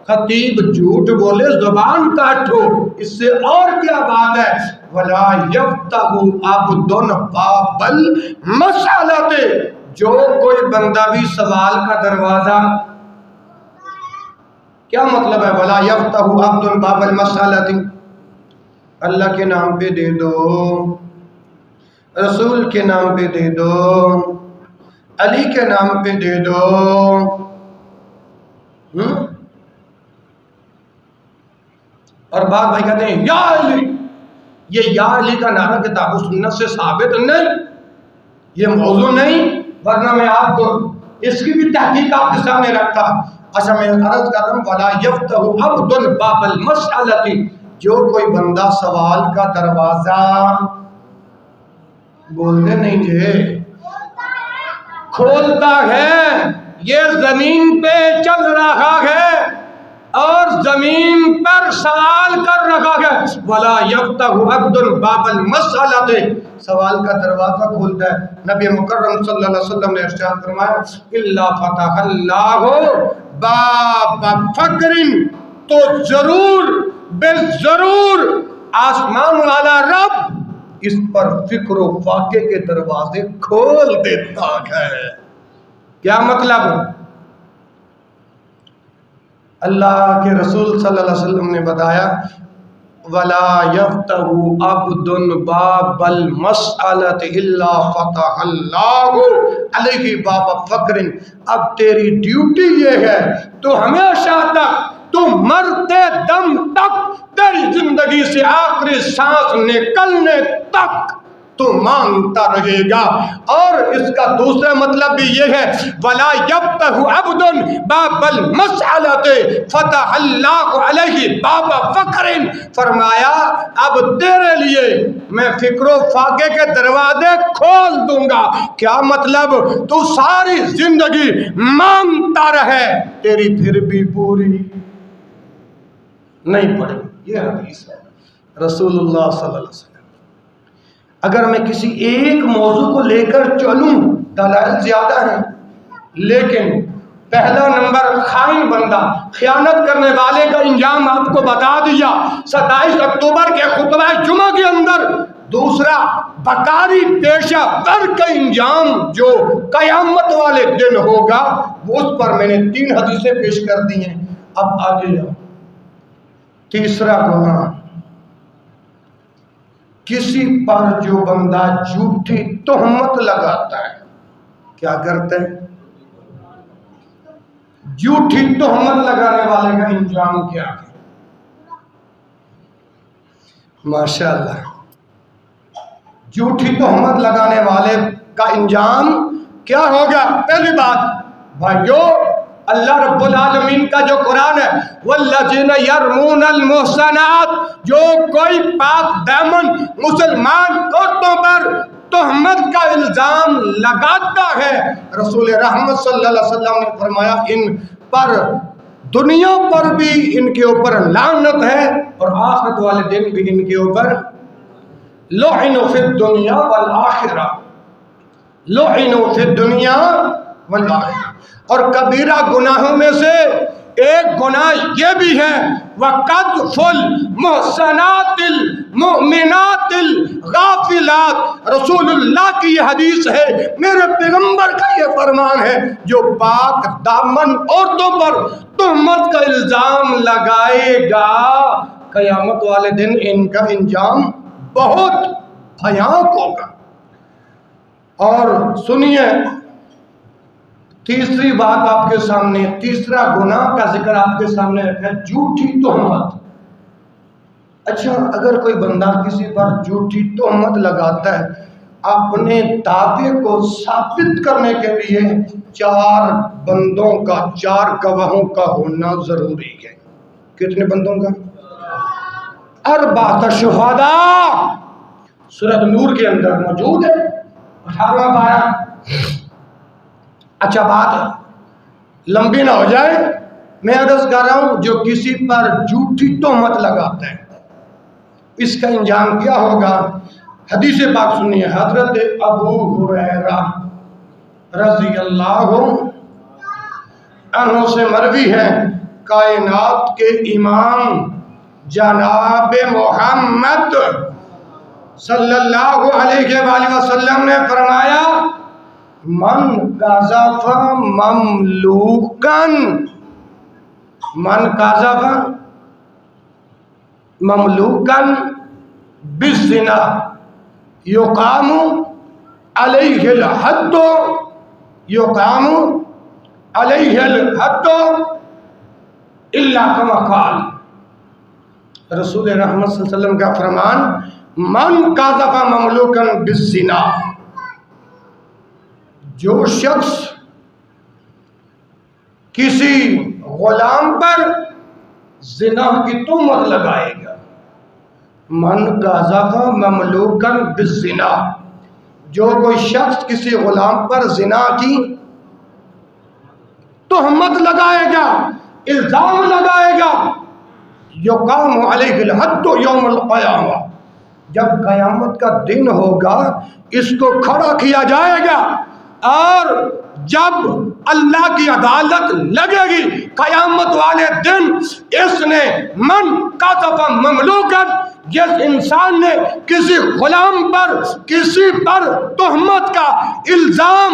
S1: خطیب جھوٹ بولے زبان کاٹو، اس سے اور کیا بات ہے؟ وَلَا يَفْتَحُ عَبْدٌ بَابَ الْمَسْأَلَةِ، جو کوئی بندہ بھی سوال کا دروازہ، کیا مطلب ہے وَلَا يَفْتَحُ عَبْدٌ بَابَ الْمَسْأَلَةِ؟ اللہ کے نام پہ دے دو، رسول کے نام پہ دے دو، علی کے نام پہ دے دو، اور بعض بھائی کہتے ہیں یا علی، یہ یا علی کا نعرہ کتاب و سنت سے ثابت نہیں، یہ موضوع نہیں، ورنہ میں آپ کو اس کی بھی تحقیق آپ کے سامنے رکھتا۔ اچھا میں عرض کر رہا ہوں وَلَا يَفْتَحُ عَبْدٌ بَابَ الْمَسْأَلَةِ، جو کوئی بندہ سوال کا دروازہ، بولتے نہیں جے، کھولتا ہے، یہ زمین پہ چل رہا ہے اور زمین پر سوال کر رہا ہے، وَلَا يَفْتَحُ عَبْدٌ بَابَ الْمَسْأَلَةِ، سوال کا دروازہ کھولتا ہے۔ نبی مکرم صلی اللہ علیہ وسلم نے ارشاد فرمایا إِلَّا فَتَحَ اللَّهُ بَابَ فَقْرٍ، تو ضرور بے ضرور آسمان والا رب اس پر فکر و فاقے کے دروازے کھول دیتا ہے۔ کیا مطلب؟ اللہ کے رسول صلی اللہ علیہ وسلم نے بتایا وَلَا يَفْتَحُ عَبْدٌ بَابَ الْمَسْأَلَةِ إِلَّا فَتَحَ اللَّهُ عَلَيْهِ بَابَ فَقْرٍ۔ اب تیری ڈیوٹی یہ ہے، تو ہمیشہ تک، تو مرتے دم تک، تیری زندگی سے آخری سانس نکلنے تک تو مانگتا رہے گا۔ اور اس کا دوسرا مطلب بھی یہ ہے وَلَا يَفْتَحُ عَبْدٌ بَابَ الْمَسْأَلَةِ فَتَحَ اللَّهُ عَلَيْهِ بَابَ فَقْرٍ، فرمایا اب تیرے لیے میں فکر و فاقے کے دروازے کھول دوں گا۔ کیا مطلب؟ تو ساری زندگی مانگتا رہے، تیری پھر بھی پوری نہیں پڑے۔ یہ حدیث ہے رسول اللہ صلی اللہ علیہ وسلم۔ اگر میں کسی ایک موضوع کو لے کر چلوں، دلائل زیادہ ہیں، لیکن پہلا نمبر خائن بندہ، خیانت کرنے والے کا انجام آپ کو بتا دیا 27 اکتوبر کے خطبہ جمعہ کے اندر۔ دوسرا بکاری پیشہ ور کا انجام جو قیامت والے دن ہوگا، اس پر میں نے 3 حدیثیں پیش کر دی ہیں۔ اب آگے جاؤ۔ تیسرا گناہ، کسی پر جو بندہ جھوٹی تہمت لگاتا ہے، کیا کرتا ہے؟ جھوٹی تہمت لگانے والے کا انجام کیا ہے؟ ماشاءاللہ، جھوٹی تہمت لگانے والے کا انجام کیا ہوگا؟ پہلی بات بھائیو، اللہ رب العالمین کا جو قرآن ہے وَالَّذِينَ يَرْمُونَ الْمُحْصَنَاتِ، جو کوئی پاک دامن مسلمان عورتوں پر تہمت کا الزام لگاتا ہے، رسول رحمت صلی اللہ علیہ وسلم نے فرمایا ان پر دنیا پر بھی ان کے اوپر لعنت ہے اور آخرت والے دن بھی ان کے اوپر لعنوا فی الدنیا والآخرہ، لعنوا فی الدنیا والآخرہ۔ اور کبیرہ گناہوں میں سے ایک گناہ یہ بھی ہے وَقَذْفُ الْمُحْصَنَاتِ الْمُؤْمِنَاتِ الْغَافِلَاتِ، رسول اللہ کی یہ حدیث ہے، میرے پیغمبر کا یہ فرمان ہے، جو پاک دامن عورتوں پر تہمت کا الزام لگائے گا قیامت والے دن ان کا انجام بہت بھیانک ہوگا۔ اور سنیے تیسری بات آپ کے سامنے، تیسرا گناہ کا ذکر آپ کے سامنے ہے، جھوٹی تہمت۔ اچھا، اگر کوئی بندہ کسی پر جھوٹی تہمت لگاتا ہے، اپنے دعوے کو ثابت کرنے کے لیے 4 بندوں کا، 4 گواہوں کا ہونا ضروری ہے۔ کتنے بندوں کا؟ 4 شہداء، سورۃ نور کے اندر موجود ہے، 18واں پارہ۔ اچھا، بات لمبی نہ ہو جائے، میں عرض کر رہا ہوں جو کسی پر جھوٹی تہمت لگاتا ہے اس کا انجام کیا ہوگا؟ حدیث پاک سنیے، حضرت ابو ہریرہ رضی اللہ عنہ سے مروی ہے، کائنات کے امام جناب محمد صلی اللہ علیہ وآلہ وسلم نے فرمایا من قذف مملوکن، من قذف مملوکن بالزنا یقام علیہ الحد، یقام علیہ الحد الا کما قال، رسول رحمت صلی اللہ علیہ وسلم کا فرمان من قذف مملوکن بالزنا، جو شخص کسی غلام پر زنا کی تہمت لگائے گا، من قذف مملوکن بالزنا، جو کوئی شخص کسی غلام پر زنا کی تہمت لگائے گا، الزام لگائے گا، یقام علیہ الحد یوم القیامہ، جب قیامت کا دن ہوگا اس کو کھڑا کیا جائے گا، اور جب اللہ کی عدالت لگے گی قیامت والے دن، اس نے من قذف مملوکن، جس انسان نے کسی غلام پر، کسی پر تہمت کا الزام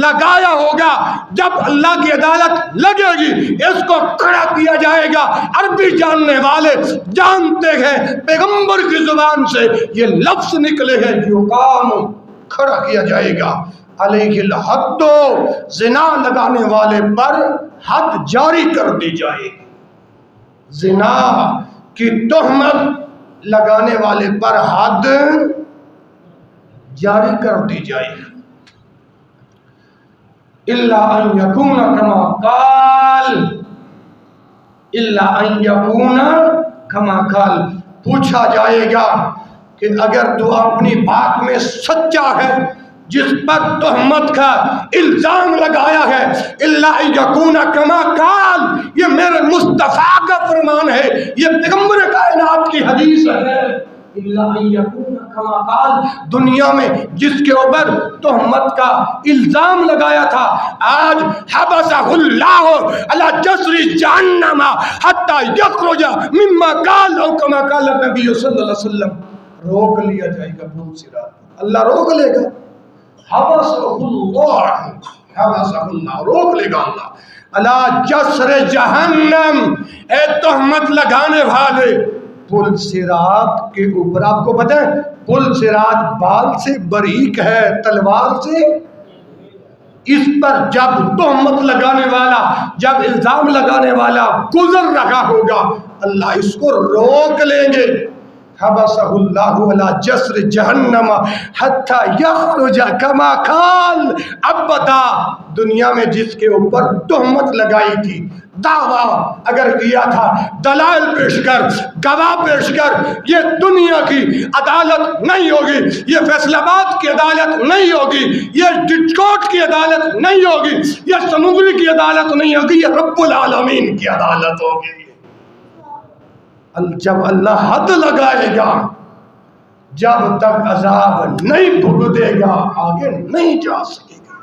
S1: لگایا ہوگا، جب اللہ کی عدالت لگے گی اس کو کھڑا کیا جائے گا۔ عربی جاننے والے جانتے ہیں پیغمبر کی زبان سے یہ لفظ نکلے ہیں، یقام، کھڑا کیا جائے گا، علیہ الحد، زنا لگانے والے پر حد جاری کر دی جائے گی، زنا کی تہمت لگانے والے پر حد جاری کر دی جائے گی۔ الا ان یکون کما قال، الا ان یکون کما قال، پوچھا جائے گا کہ اگر تو اپنی بات میں سچا ہے، جس پر تہمت کا الزام لگایا ہے، الا یکون کما قال، یہ میرے مصطفیٰ کا فرمان ہے، یہ پیغمبر کائنات کی حدیث ہے، الا یکون کما قال، دنیا میں جس کے اوپر تہمت کا الزام لگایا تھا، آج حبسہ اللہ علی جسر جہنم حتی یخرج مما قال، او کما قال نبی صلی اللہ علیہ وسلم، روک لیا جائے گا پل صراط، اللہ روک لے گا، حبسہ اللہ، روک لے گا اللہ، علی جسر جہنم، اے تہمت لگانے والے، پل صراط کے اوپر، آپ کو پتہ ہے پل صراط بال سے باریک ہے، تلوار سے، اس پر جب تہمت لگانے والا، جب الزام لگانے والا گزر رہا ہوگا، اللہ اس کو روک لیں گے،
S2: حبسہ اللہ علی جسر جہنم حتی یخرج کما قال. اب بتا دنیا میں جس کے اوپر تہمت لگائی تھی، دعویٰ اگر کیا تھا، دلائل پیش کر، گواہ پیش کر، یہ دنیا کی عدالت نہیں ہوگی، یہ فیصل آباد کی عدالت نہیں ہوگی، یہ ڈچکوٹ کی عدالت نہیں ہوگی، یہ سمندری کی عدالت نہیں ہوگی، یہ رب العالمین کی عدالت ہوگی. جب اللہ حد لگائے گا، جب تک عذاب نہیں بھگتے گا آگے نہیں جا سکے گا.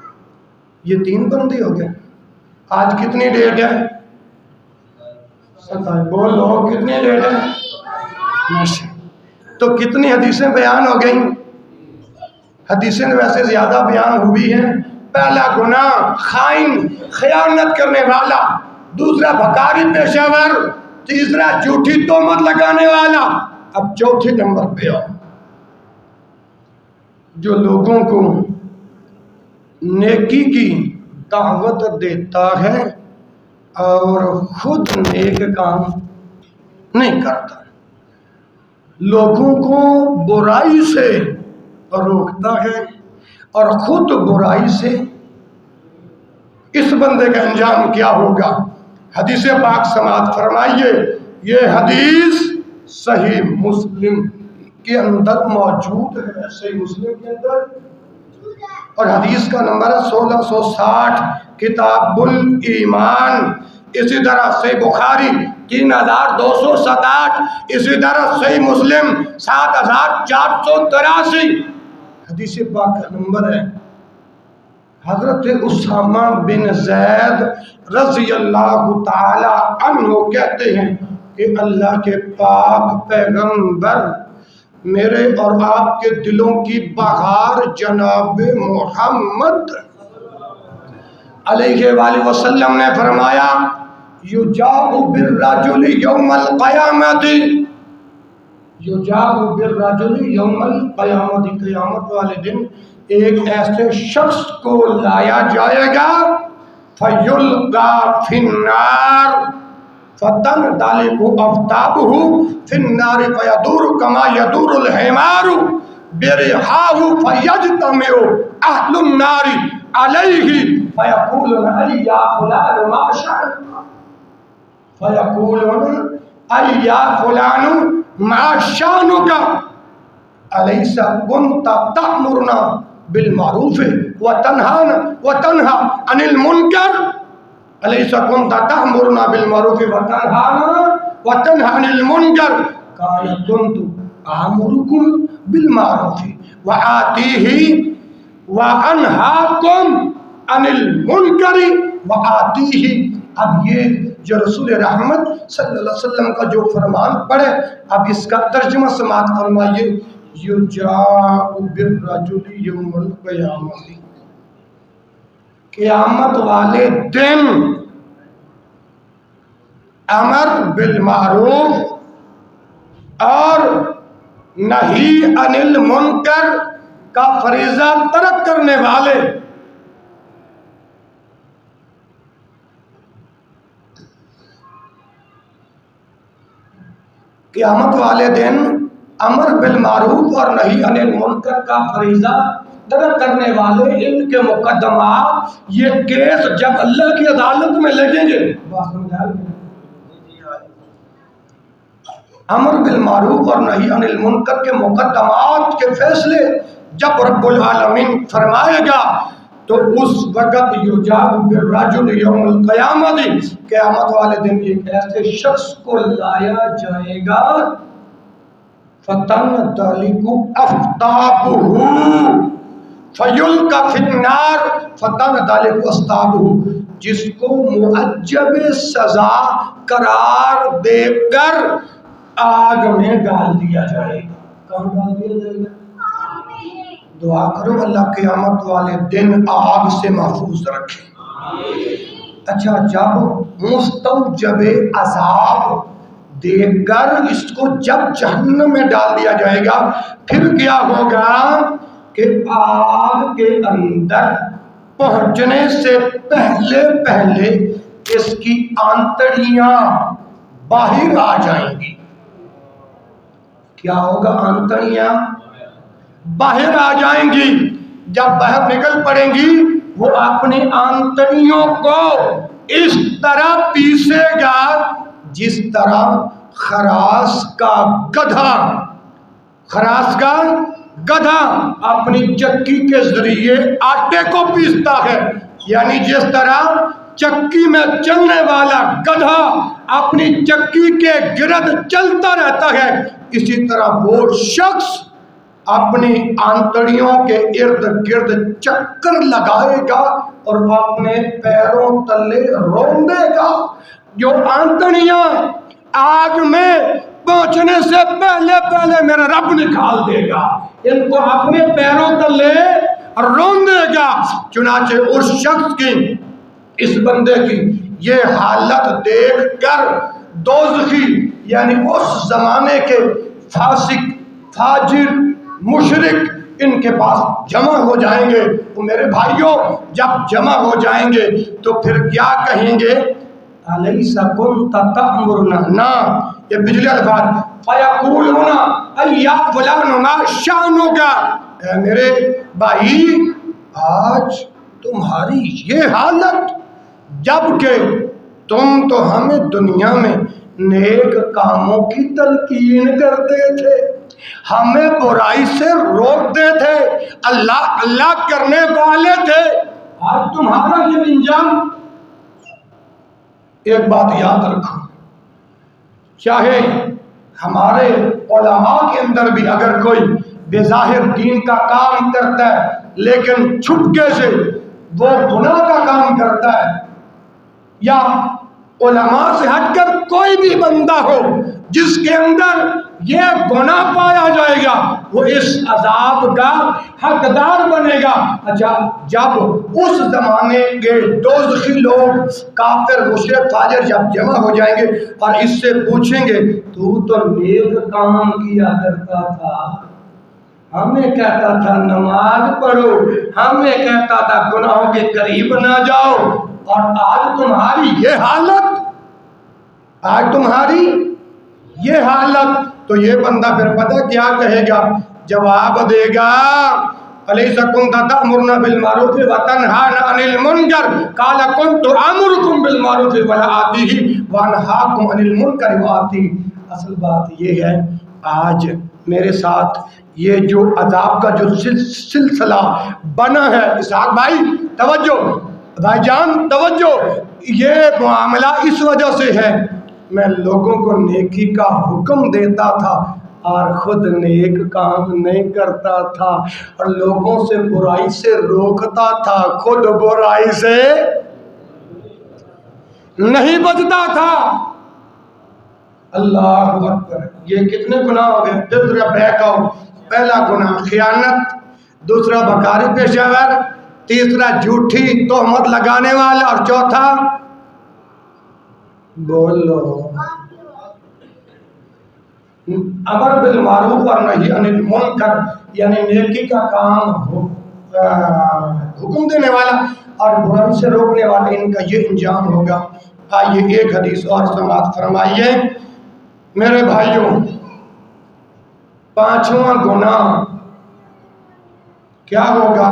S2: یہ 3 بندے ہو گئے. آج کتنی ڈیٹ ہے؟ بولو کتنی ڈیٹ ہے؟ تو کتنی حدیثیں بیان ہو گئیں؟ حدیثیں ویسے زیادہ بیان ہوئی ہیں. پہلا گناہ خائن، خیانت کرنے والا، دوسرا بھکاری پیشہ ور، تیسرا جھوٹی تہمت لگانے والا. اب چوتھے نمبر پہ آؤ، جو لوگوں کو نیکی کی دعوت دیتا ہے اور خود نیک کام نہیں کرتا، لوگوں کو برائی سے روکتا ہے اور خود برائی سے. اس بندے کا انجام کیا ہوگا؟ حدیث پاک سماعت فرمائیے. یہ حدیث صحیح مسلم کے اندر موجود ہے، صحیح مسلم کے اندر، اور حدیث کا نمبر ہے 1660، کتاب الایمان. اسی طرح صحیح بخاری 3267، اسی طرح صحیح مسلم 7483. حدیث پاک کا نمبر ہے. حضرت اسامہ بن زید رضی اللہ تعالی عنہ کہتے ہیں کہ اللہ کے پاک پیغمبر میرے اور آپ کے دلوں کی بہار جناب محمد علیہ وآلہ وسلم نے فرمایا، یجاء بالرجل یوم القیامت، یجاء بالرجل یوم القیامت، قیامت والے دن ایک ایسے شخص کو لایا جائے گا، فیلقا فی النار فتندلق افتابہ فی النار فیدور کما یدور الحمار برحاہ فیجتمع اہل النار علیہ فیقولون ای یا فلان ما شأنک، فیقولون ای یا فلان ما شأنک الیس کنت تأمرنا بالمعروف وتنہى عن المنکر، الیس کنت تأمرنا بالمعروف وتنہى عن المنکر، قال کنت آمرکم بالمعروف وآتیہ وانہاکم عن المنکر وآتیہ. اب یہ جو رسول رحمت صلی اللہ علیہ وسلم کا جو فرمان پڑھے، اب اس کا ترجمہ سماعت فرمائیے. یجاء بالرجل یوم القیامت، قیامت والے دن امر بالمعروف اور نہی عن المنکر کا فریضہ ترک کرنے والے قیامت والے دن امر بالمعروف اور نہی عن المنکر کا فریضہ ترک کرنے والے، ان کے مقدمات، یہ کیس جب اللہ کی عدالت میں لگیں گے، امر بالمعروف اور نہی عن المنکر کے مقدمات کے فیصلے جب رب العالمین فرمائے گا، تو اس وقت یجاء بالرجل یوم القیامت، قیامت والے دن ایک ایسے شخص کو لایا جائے گا، فتندلق افتابہ فیلقا فی النار فتندلق افتابہ، جس کو معجب سزا قرار دے کر آگ میں ڈال دیا جائے گا. کہاں ڈال دیا جائے گا؟ دعا کرو اللہ قیامت والے دن آگ سے محفوظ رکھے. اچھا، جب مستوجب عذاب دے کر اس کو جب جہنم میں ڈال دیا جائے گا، پھر کیا ہوگا کہ آگ کے اندر پہنچنے سے پہلے پہلے اس کی آنتڑیاں باہر آ جائیں گی. کیا ہوگا؟ آنتڑیاں باہر آ جائیں گی. جب باہر نکل پڑیں گی وہ اپنی آنتڑیوں کو اس طرح پیسے گا جس طرح خراس کا گدھا اپنی چکی کے ذریعے آٹے کو پیستا ہے. یعنی جس طرح چکی میں چلنے والا گدھا اپنی چکی کے گرد چلتا رہتا ہے، اسی طرح وہ شخص اپنی آنتڑیوں کے ارد گرد چکر لگائے گا اور اپنے پیروں تلے روندے گا. جو آنتڑیاں آگ میں پہنچنے سے پہلے میرا رب نکال دے گا، ان کو اپنے پیروں تلے روندے گا. چنانچہ اس شخص کی، اس بندے کی یہ حالت دیکھ کر دوزخی یعنی اس زمانے کے فاسق، فاجر، مشرک ان کے پاس جمع ہو جائیں گے. تو میرے بھائیوں جب جمع ہو جائیں گے تو پھر کیا کہیں گے؟ الیس کنت تأمرنا، نا یہ پچھلے الفاظ، فیقولون ایا فلان ما شانک، اے میرے بھائی آج تمہاری یہ حالت، جبکہ تم تو ہمیں دنیا میں نیک کاموں کی تلقین کرتے تھے، ہمیں برائی سے روکتے تھے، اللہ اللہ کرنے والے تھے، آج تمہارا یہ انجام. ایک بات یاد رکھو، چاہے ہمارے علماء کے اندر بھی اگر کوئی بظاہر دین کا کام کرتا ہے لیکن چھپکے سے وہ گناہ کا کام کرتا ہے، یا علماء سے ہٹ کر کوئی بھی بندہ ہو جس کے اندر یہ گناہ پایا جائے گا، وہ اس عذاب کا حقدار بنے گا. جب اس زمانے کے دوزخی لوگ، کافر، مشرک، فاجر جب جمع ہو جائیں گے اور اس سے پوچھیں گے تو نیک کام کیا کرتا تھا، ہمیں کہتا تھا نماز پڑھو، ہمیں کہتا تھا گناہوں کے قریب نہ جاؤ، اور آج تمہاری یہ حالت، آج تمہاری یہ حالت. تو یہ بندہ پھر پتہ کیا کہے گا؟ جواب دے گا الیس کنت تأمرنا بالمعروف وتنہانا عن المنکر قال کنت آمرکم بالمعروف ولا آتیہ وانہاکم عن المنکر وآتیہ. اصل بات یہ ہے آج میرے ساتھ یہ جو عذاب کا جو سلسلہ بنا ہے، اسحاق بھائی توجہ، بھائی جان توجہ، یہ معاملہ اس وجہ سے ہے میں لوگوں کو نیکی کا حکم دیتا تھا اور خود نیک کام نہیں کرتا تھا، اور لوگوں سے برائی سے روکتا تھا، خود برائی سے نہیں بچتا تھا. اللہ اکبر. یہ کتنے گناہ ہو گئے؟ دوسرا بیک آؤٹ، پہلا گناہ خیانت، دوسرا بکاری پیشہ ور، تیسرا جھوٹی تہمت لگانے والا، اور چوتھا بولو امر بالمعروف اور نہی عن المنکر، یعنی نیکی کا کام حکم دینے والا اور برائی سے روکنے والا، ان کا یہ انجام ہوگا. آئیے ایک حدیث اور سماعت فرمائیے میرے بھائیوں. پانچواں گناہ کیا ہوگا؟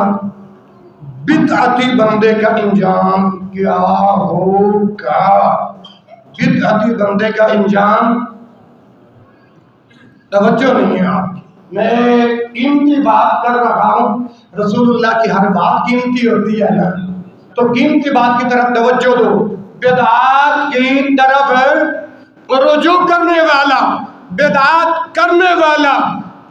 S2: بدعتی بندے کا انجام کیا ہوگا؟ بدعتی بندے کا انجام، توجہ نہیں ہے آپ، میں قیمتی بات کر رہا ہوں، رسول اللہ کی ہر بات قیمتی ہوتی ہے نا، تو قیمتی بات کی طرف توجہ دو. بدعات کی طرف رجوع کرنے والا، بدعات کرنے والا،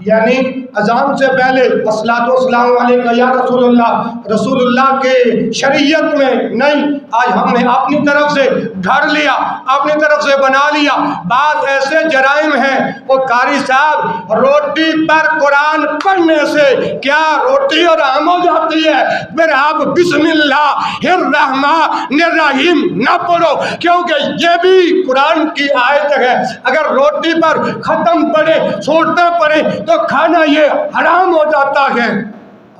S2: یعنی اذان سے پہلے الصلاۃ والسلام علیکہ یا رسول اللہ، رسول اللہ کے شریعت میں نہیں، آج ہم نے اپنی طرف سے گھڑ لیا، اپنی طرف سے بنا لیا. بعض ایسے جرائم ہیں، وہ قاری صاحب روٹی پر قرآن پڑھنے سے کیا روٹی حرام ہو جاتی ہے؟ پھر آپ بسم اللہ الرحمن الرحیم نہ پڑھو، کیونکہ یہ بھی قرآن کی آیت ہے. اگر روٹی پر ختم پڑھے، سورتیں پڑھے تو کھانا یہ حرام ہو جاتا ہے.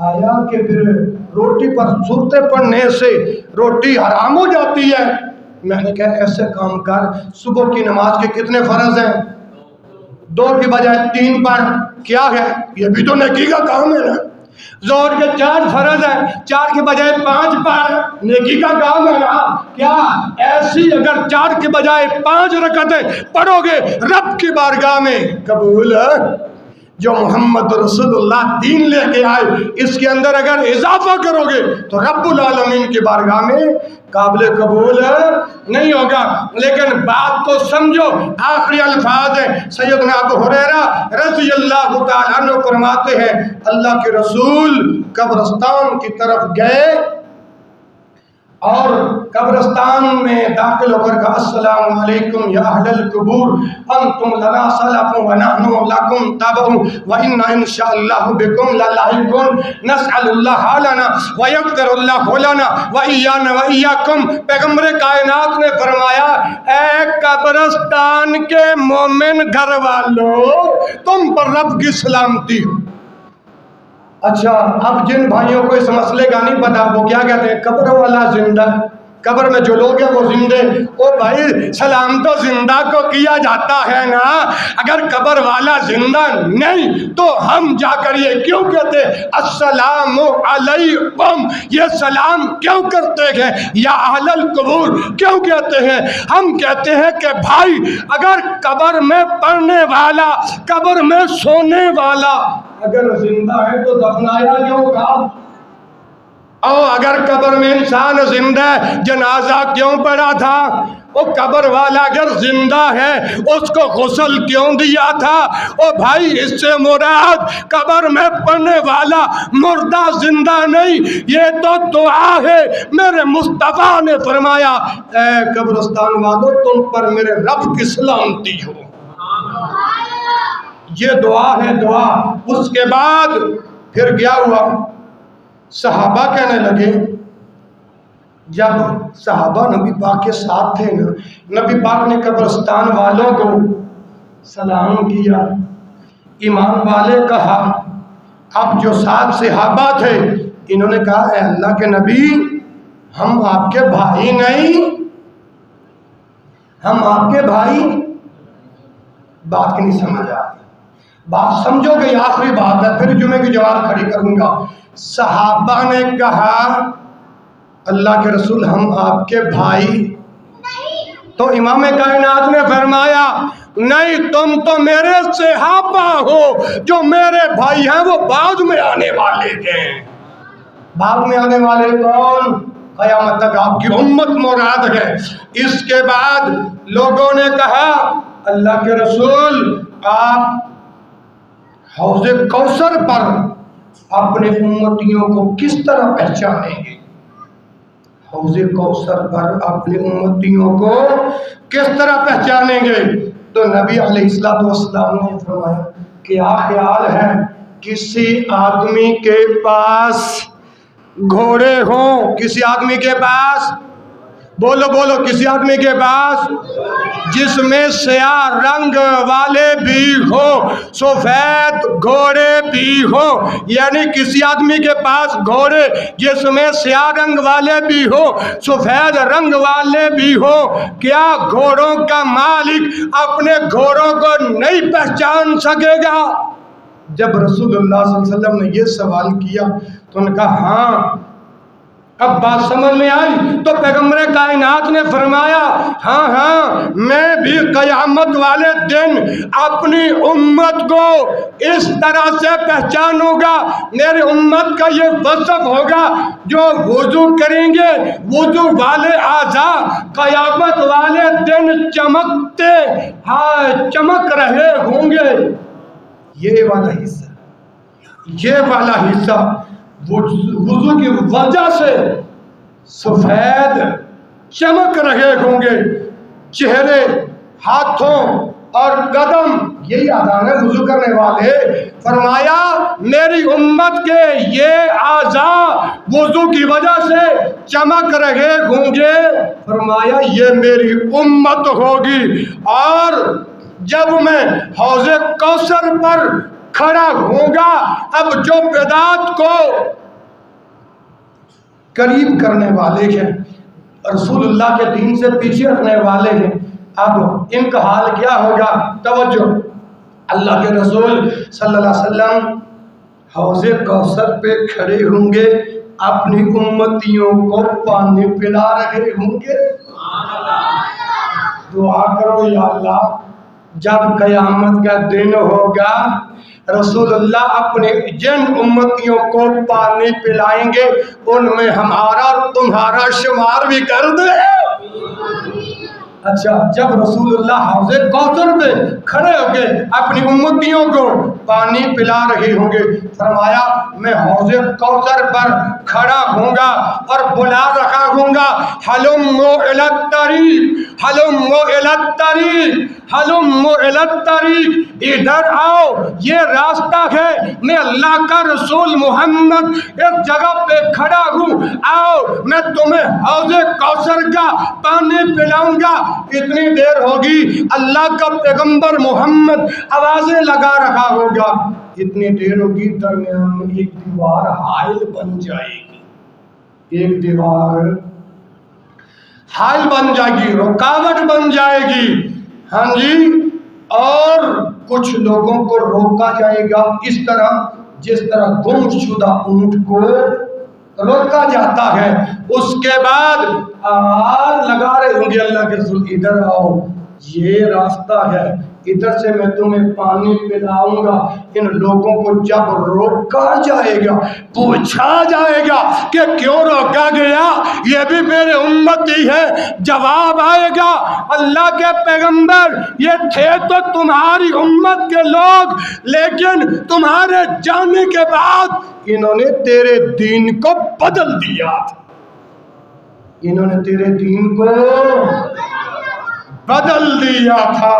S2: آیا کہ پھر روٹی پر سورتیں پڑھنے سے روٹی حرام ہو جاتی ہے؟ میں نے کہا ایسے کام کر، صبح کی نماز کے کتنے فرض ہیں؟ 2 کی بجائے 3 پڑھ، کیا ہے؟ یہ بھی تو نیکی کا کام ہے نا۔ ظہر کے 4 فرض ہیں، 4 کی بجائے 5 پڑھ، نیکی کا کام ہے نا۔ کیا ایسی اگر 4 کی بجائے 5 رکعتیں پڑھو گے رب کی بارگاہ میں قبول ہے؟ جو محمد رسول اللہ دین لے کے آئے اس کے اندر اگر اضافہ کرو گے تو رب العالمین کی بارگاہ میں قابل قبول نہیں ہوگا۔ لیکن بات کو سمجھو، آخری الفاظ ہیں، سیدنا ابو ہریرہ رضی اللہ تعالیٰ عنہ فرماتے ہیں اللہ کے رسول قبرستان کی طرف گئے اور قبرستان میں داخل ہو کر کہا السلام علیکم یا اہل القبور انتم لنا سلف ونحن لکم تبع وإنا انشاءاللہ بکم للاحقون نسأل اللہ لنا ویغفر اللہ لنا وإیانا وإیاکم۔ پیغمبر کائنات نے فرمایا اے قبرستان کے مومن گھر والوں، تم پر رب کی سلامتی ہو۔ اچھا، اب جن بھائیوں کو اس مسئلے کا نہیں پتا وہ کیا کہتے ہیں قبر والا زندہ، قبر میں جو لوگ ہیں وہ زندے۔ او بھائی سلام تو زندہ کو کیا جاتا ہے نا، اگر قبر والا زندہ نہیں تو ہم جا کر یہ کیوں کہتے السلام علیکم؟ یہ سلام کیوں کرتے ہیں؟ یا اہل القبور کیوں کہتے ہیں؟ ہم کہتے ہیں کہ بھائی اگر قبر میں پڑھنے والا، قبر میں سونے والا اگر زندہ ہے تو دفنایا کیوں گا؟ اور اگر قبر میں انسان زندہ ہے جنازہ کیوں پڑا تھا؟ وہ قبر والا اگر زندہ ہے اس کو غسل کیوں دیا تھا؟ او بھائی اس سے مراد قبر میں پڑنے والا مردہ زندہ نہیں، یہ تو دعا ہے۔ میرے مصطفیٰ نے فرمایا اے قبرستان والوں تم پر میرے رب کی سلامتی ہو، یہ دعا ہے دعا۔ اس کے بعد پھر کیا ہوا؟ صحابہ کہنے لگے، جب صحابہ نبی پاک کے ساتھ تھے نا، نبی پاک نے قبرستان والوں کو سلام کیا، ایمان والے کہا۔ اب جو 7 صحابہ تھے انہوں نے کہا اے اللہ کے نبی ہم آپ کے بھائی نہیں، ہم آپ کے بھائی۔ بات کی نہیں سمجھ آ رہی، بات سمجھو کہ یہ آخری بات ہے، پھر جمعے کی جواب کھڑی کروں گا۔ صحابہ نے کہا اللہ کے رسول ہم آپ کے بھائی، تو امام کائنات نے فرمایا نہیں تم تو میرے صحابہ ہو، جو میرے بھائی ہیں وہ بعد میں آنے والے ہیں۔ بعد میں آنے والے کون؟ قیامت تک آپ کی امت مراد ہے۔ اس کے بعد لوگوں نے کہا اللہ کے رسول آپ حوض کوثر پر اپنے امتیوں کو کس طرح پہچانیں گے؟ حوض کوثر پر اپنے امتیوں کو کس طرح پہچانیں گے؟ تو نبی علیہ السلام نے فرمایا کیا خیال ہے کسی آدمی کے پاس گھوڑے ہوں، کسی آدمی کے پاس بولو بولو کسی آدمی کے پاس جس میں سیاہ رنگ والے بھی ہو، سفید گھوڑے بھی ہو، یعنی کسی آدمی کے پاس گھوڑے جس میں سیاہ رنگ والے بھی ہو، سفید رنگ والے بھی ہو، کیا گھوڑوں کا مالک اپنے گھوڑوں کو نہیں پہچان سکے گا؟ جب رسول اللہ صلی اللہ علیہ وسلم نے یہ سوال کیا تو انہوں نے کہا ہاں۔ اب بات سمجھ میں آئی تو پیغمبر کائنات نے فرمایا ہاں ہاں میں بھی قیامت والے دن اپنی امت کو اس طرح سے پہچانوں گا، میری امت کا یہ وصف ہوگا جو وضو کریں گے وضو والے اعضاء قیامت والے دن چمکتے چمک رہے ہوں گے۔ یہ والا حصہ وضو کی وجہ سے سفید چمک رہے ہوں گے، چہرے، ہاتھوں اور قدم یہی آزان ہے وضو کرنے والے۔ فرمایا میری امت کے یہ اعضاء وضو کی وجہ سے چمک رہے ہوں گے، فرمایا یہ میری امت ہوگی۔ اور جب میں حوض کوثر پر کھڑا ہوں گا، اب جو بدعت کو قریب کرنے والے ہیں، رسول اللہ کے دین سے پیچھے ہٹنے والے ہیں، اب ان کا حال کیا ہوگا؟ توجہ، اللہ کے رسول صلی اللہ علیہ وسلم حوض کوثر پہ کھڑے ہوں گے، اپنی امتیوں کو پانی پلا رہے ہوں گے۔ دعا کرو یا اللہ جب قیامت کا دن ہوگا رسول اللہ اپنے جن امتیوں کو پانی پلائیں گے ان میں ہمارا اور تمہارا شمار بھی کر دے۔ اچھا، جب رسول اللہ حوض کوثر پہ کھڑے ہو کے اپنی امتیوں کو پانی پلا رہے ہوں گے، فرمایا میں حوض کوثر پر کھڑا ہوں گا اور بلا رہا ہوں گا، حلموا الی الطریق، حلموا الی الطریق، حلموا الی الطریق، ادھر آؤ یہ راستہ ہے، میں اللہ کا رسول محمد ایک جگہ پہ کھڑا ہوں، آؤ میں تمہیں حوض کوثر کا پانی پلاؤں گا۔ اتنی دیر ہوگی اللہ کا پیغمبر محمد آوازیں لگا رہا ہوگا، اتنی دیر ہوگی درمیان میں ایک دیوار حائل بن جائے گی، ایک دیوار حائل بن جائے گی، رکاوٹ بن جائے گی، ہاں جی، اور کچھ لوگوں کو روکا جائے گا اس طرح جس طرح گم شدہ اونٹ کو روکا جاتا ہے۔ اس کے بعد آواز لگا رہے ہوں گے اللہ کے رسول ادھر آؤ یہ راستہ ہے، ادھر سے میں تمہیں پانی پلاؤں گا۔ ان لوگوں کو جب روکا جائے گا، پوچھا جائے گا کہ کیوں روکا گیا، یہ بھی میرے امتی ہے، جواب آئے گا اللہ کے پیغمبر یہ تھے تو تمہاری امت کے لوگ، لیکن تمہارے جانے کے بعد انہوں نے تیرے دین کو بدل دیا، انہوں نے تیرے دین کو بدل دیا تھا۔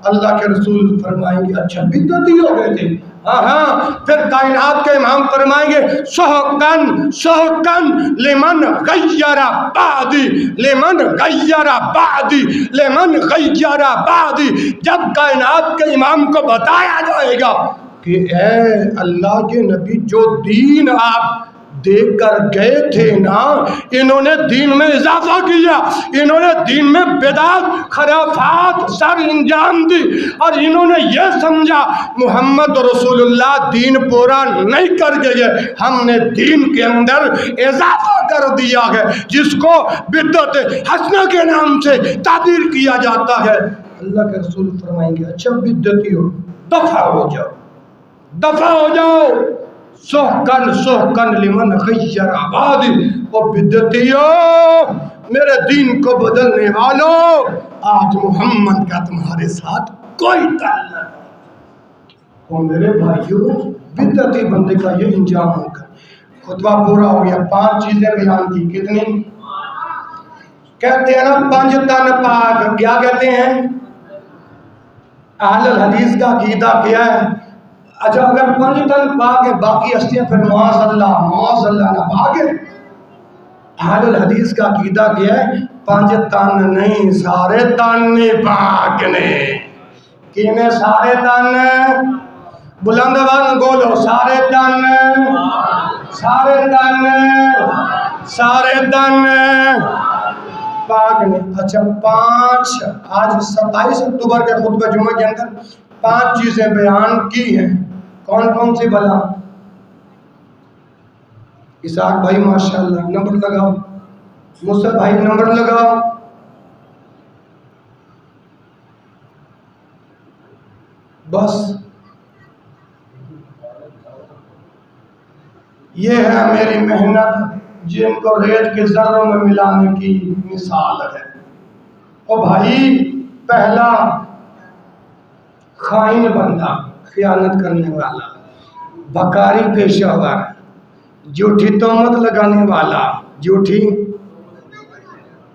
S2: اللہ کے رسول فرمائیں گے اچھا بدعتی ہو گئے تھے، ہاں پھر کائنات کے امام فرمائیں گے سحقن سحقن لمن غیر بعدی، لمن غیر بعدی، لمن غیر بعدی۔ جب کائنات کے امام کو بتایا جائے گا کہ اے اللہ کے نبی جو دین آپ دے کر گئے تھے نا، انہوں نے دین میں اضافہ کیا، انہوں نے دین میں بدعت خرافات سر انجام دی، اور انہوں نے یہ سمجھا محمد رسول اللہ دین پورا نہیں کر گئے، ہم نے دین کے اندر اضافہ کر دیا ہے، جس کو بدعت حسنہ کے نام سے تعبیر کیا جاتا ہے۔ اللہ کے رسول فرمائیں گے اچھا بدعتی ہو دفع ہو جاؤ، دفع ہو جاؤ، سحقن سحقن لمن غیر بعدی۔ او بدعتیو، میرے دین کو بدلنے والوں، آج محمد کا تمہارے ساتھ کوئی تعلق نہیں۔ او میرے بھائیو، بدعتی بندے کا یہ انجام ہوگا۔ خطبہ پورا ہو گیا، 5 چیزیں بیان کی، کتنی؟ کہتے ہیں نا 5 تن پاک، کیا کہتے ہیں؟ اہل الحدیث کا عقیدہ کیا ہے؟ اچھا اگر 5 تن پاک ہے باقی ہستیاں پھر معاذ اللہ نہ پاک ہے۔ اہل الحدیث کا عقیدہ کیا ہے؟ 5 تن نہیں، سارے تن پاک نے۔ کینے سارے تن؟ بلند آواز بولو، سارے تن، سارے تن، سارے تن پاک نے۔ اچھا 5 آج 27 اکتوبر کے خطبہ جمعہ کے اندر 5 چیزیں بیان کی ہیں، کون کون سی بلا؟ اسحاق بھائی ماشاءاللہ نمبر لگاؤ، مصطفیٰ بھائی نمبر لگاؤ۔ بس یہ ہے میری محنت جن کو ریت کے ذروں میں ملانے کی مثال ہے۔ اور بھائی پہلا خائن بندہ، خیانت کرنے والا، بکاری پیشہ ور، جھوٹی تہمت لگانے والا، جھوٹی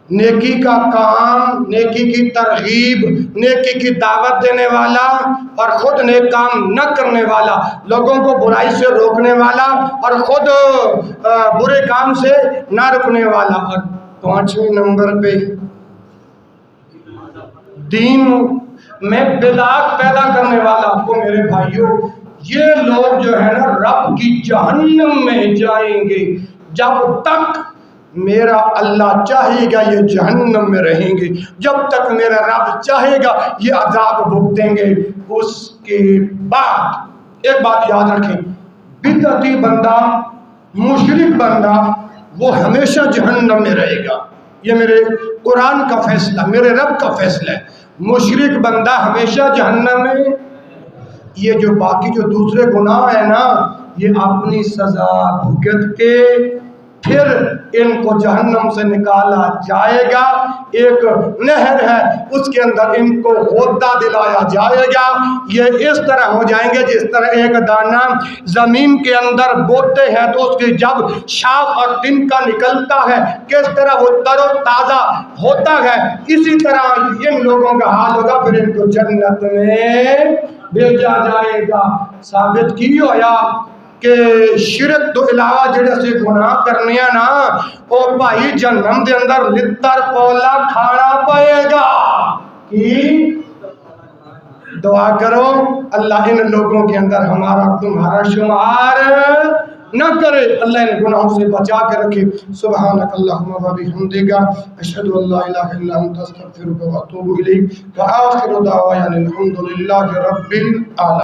S2: نیکی کا کام، نیکی کی ترغیب، نیکی کی دعوت دینے والا اور خود نیک کام نہ کرنے والا، لوگوں کو برائی سے روکنے والا اور خود برے کام سے نہ رکنے والا، اور 5ویں نمبر پہ دین میں بدعت پیدا کرنے والا۔ آپ کو میرے بھائیوں یہ لوگ جو ہے نا رب کی جہنم میں جائیں گے جب تک میرا اللہ چاہے گا یہ جہنم میں رہیں گے، جب تک میرا رب چاہے گا یہ عذاب بھگتیں گے۔ اس کے بعد ایک بات یاد رکھیں، بدعتی بندہ، مشرک بندہ، وہ ہمیشہ جہنم میں رہے گا۔ یہ میرے قرآن کا فیصلہ، میرے رب کا فیصلہ ہے۔ مشرک بندہ ہمیشہ جہنم میں۔ یہ جو باقی جو دوسرے گناہ ہیں نا، یہ اپنی سزا بھگت کے پھر ان کو جہنم سے نکالا جائے گا۔ ایک نہر ہے، اس کے اندر ان کو غوطہ دلایا جائے گا۔ یہ اس طرح ہو جائیں گے جس طرح ایک دانہ زمین کے اندر بوتے ہیں تو اس کی جب شاخ اور تنکا نکلتا ہے کس طرح وہ تر و تازہ ہوتا ہے، اسی طرح ان لوگوں کا حال ہوگا۔ پھر ان کو جنت میں بھیجا جائے گا۔ ثابت کی ہویا کہ شرک تو علاوہ جڑے سے گناہ کرنے ہیں نا، او بھائی جہنم دے اندر لتر پولا کھانا پائے گا۔ کی دعا کرو اللہ ان لوگوں کے اندر ہمارا تمہارا شمار نہ کرے، اللہ ان گناہوں سے بچا کے رکھے۔ سبحانک اللہم و بحمدک، اشہد ان لا الہ الا انت، استغفرک و اتوب الیک، وآخر دعوانا الحمد للہ رب العالمین۔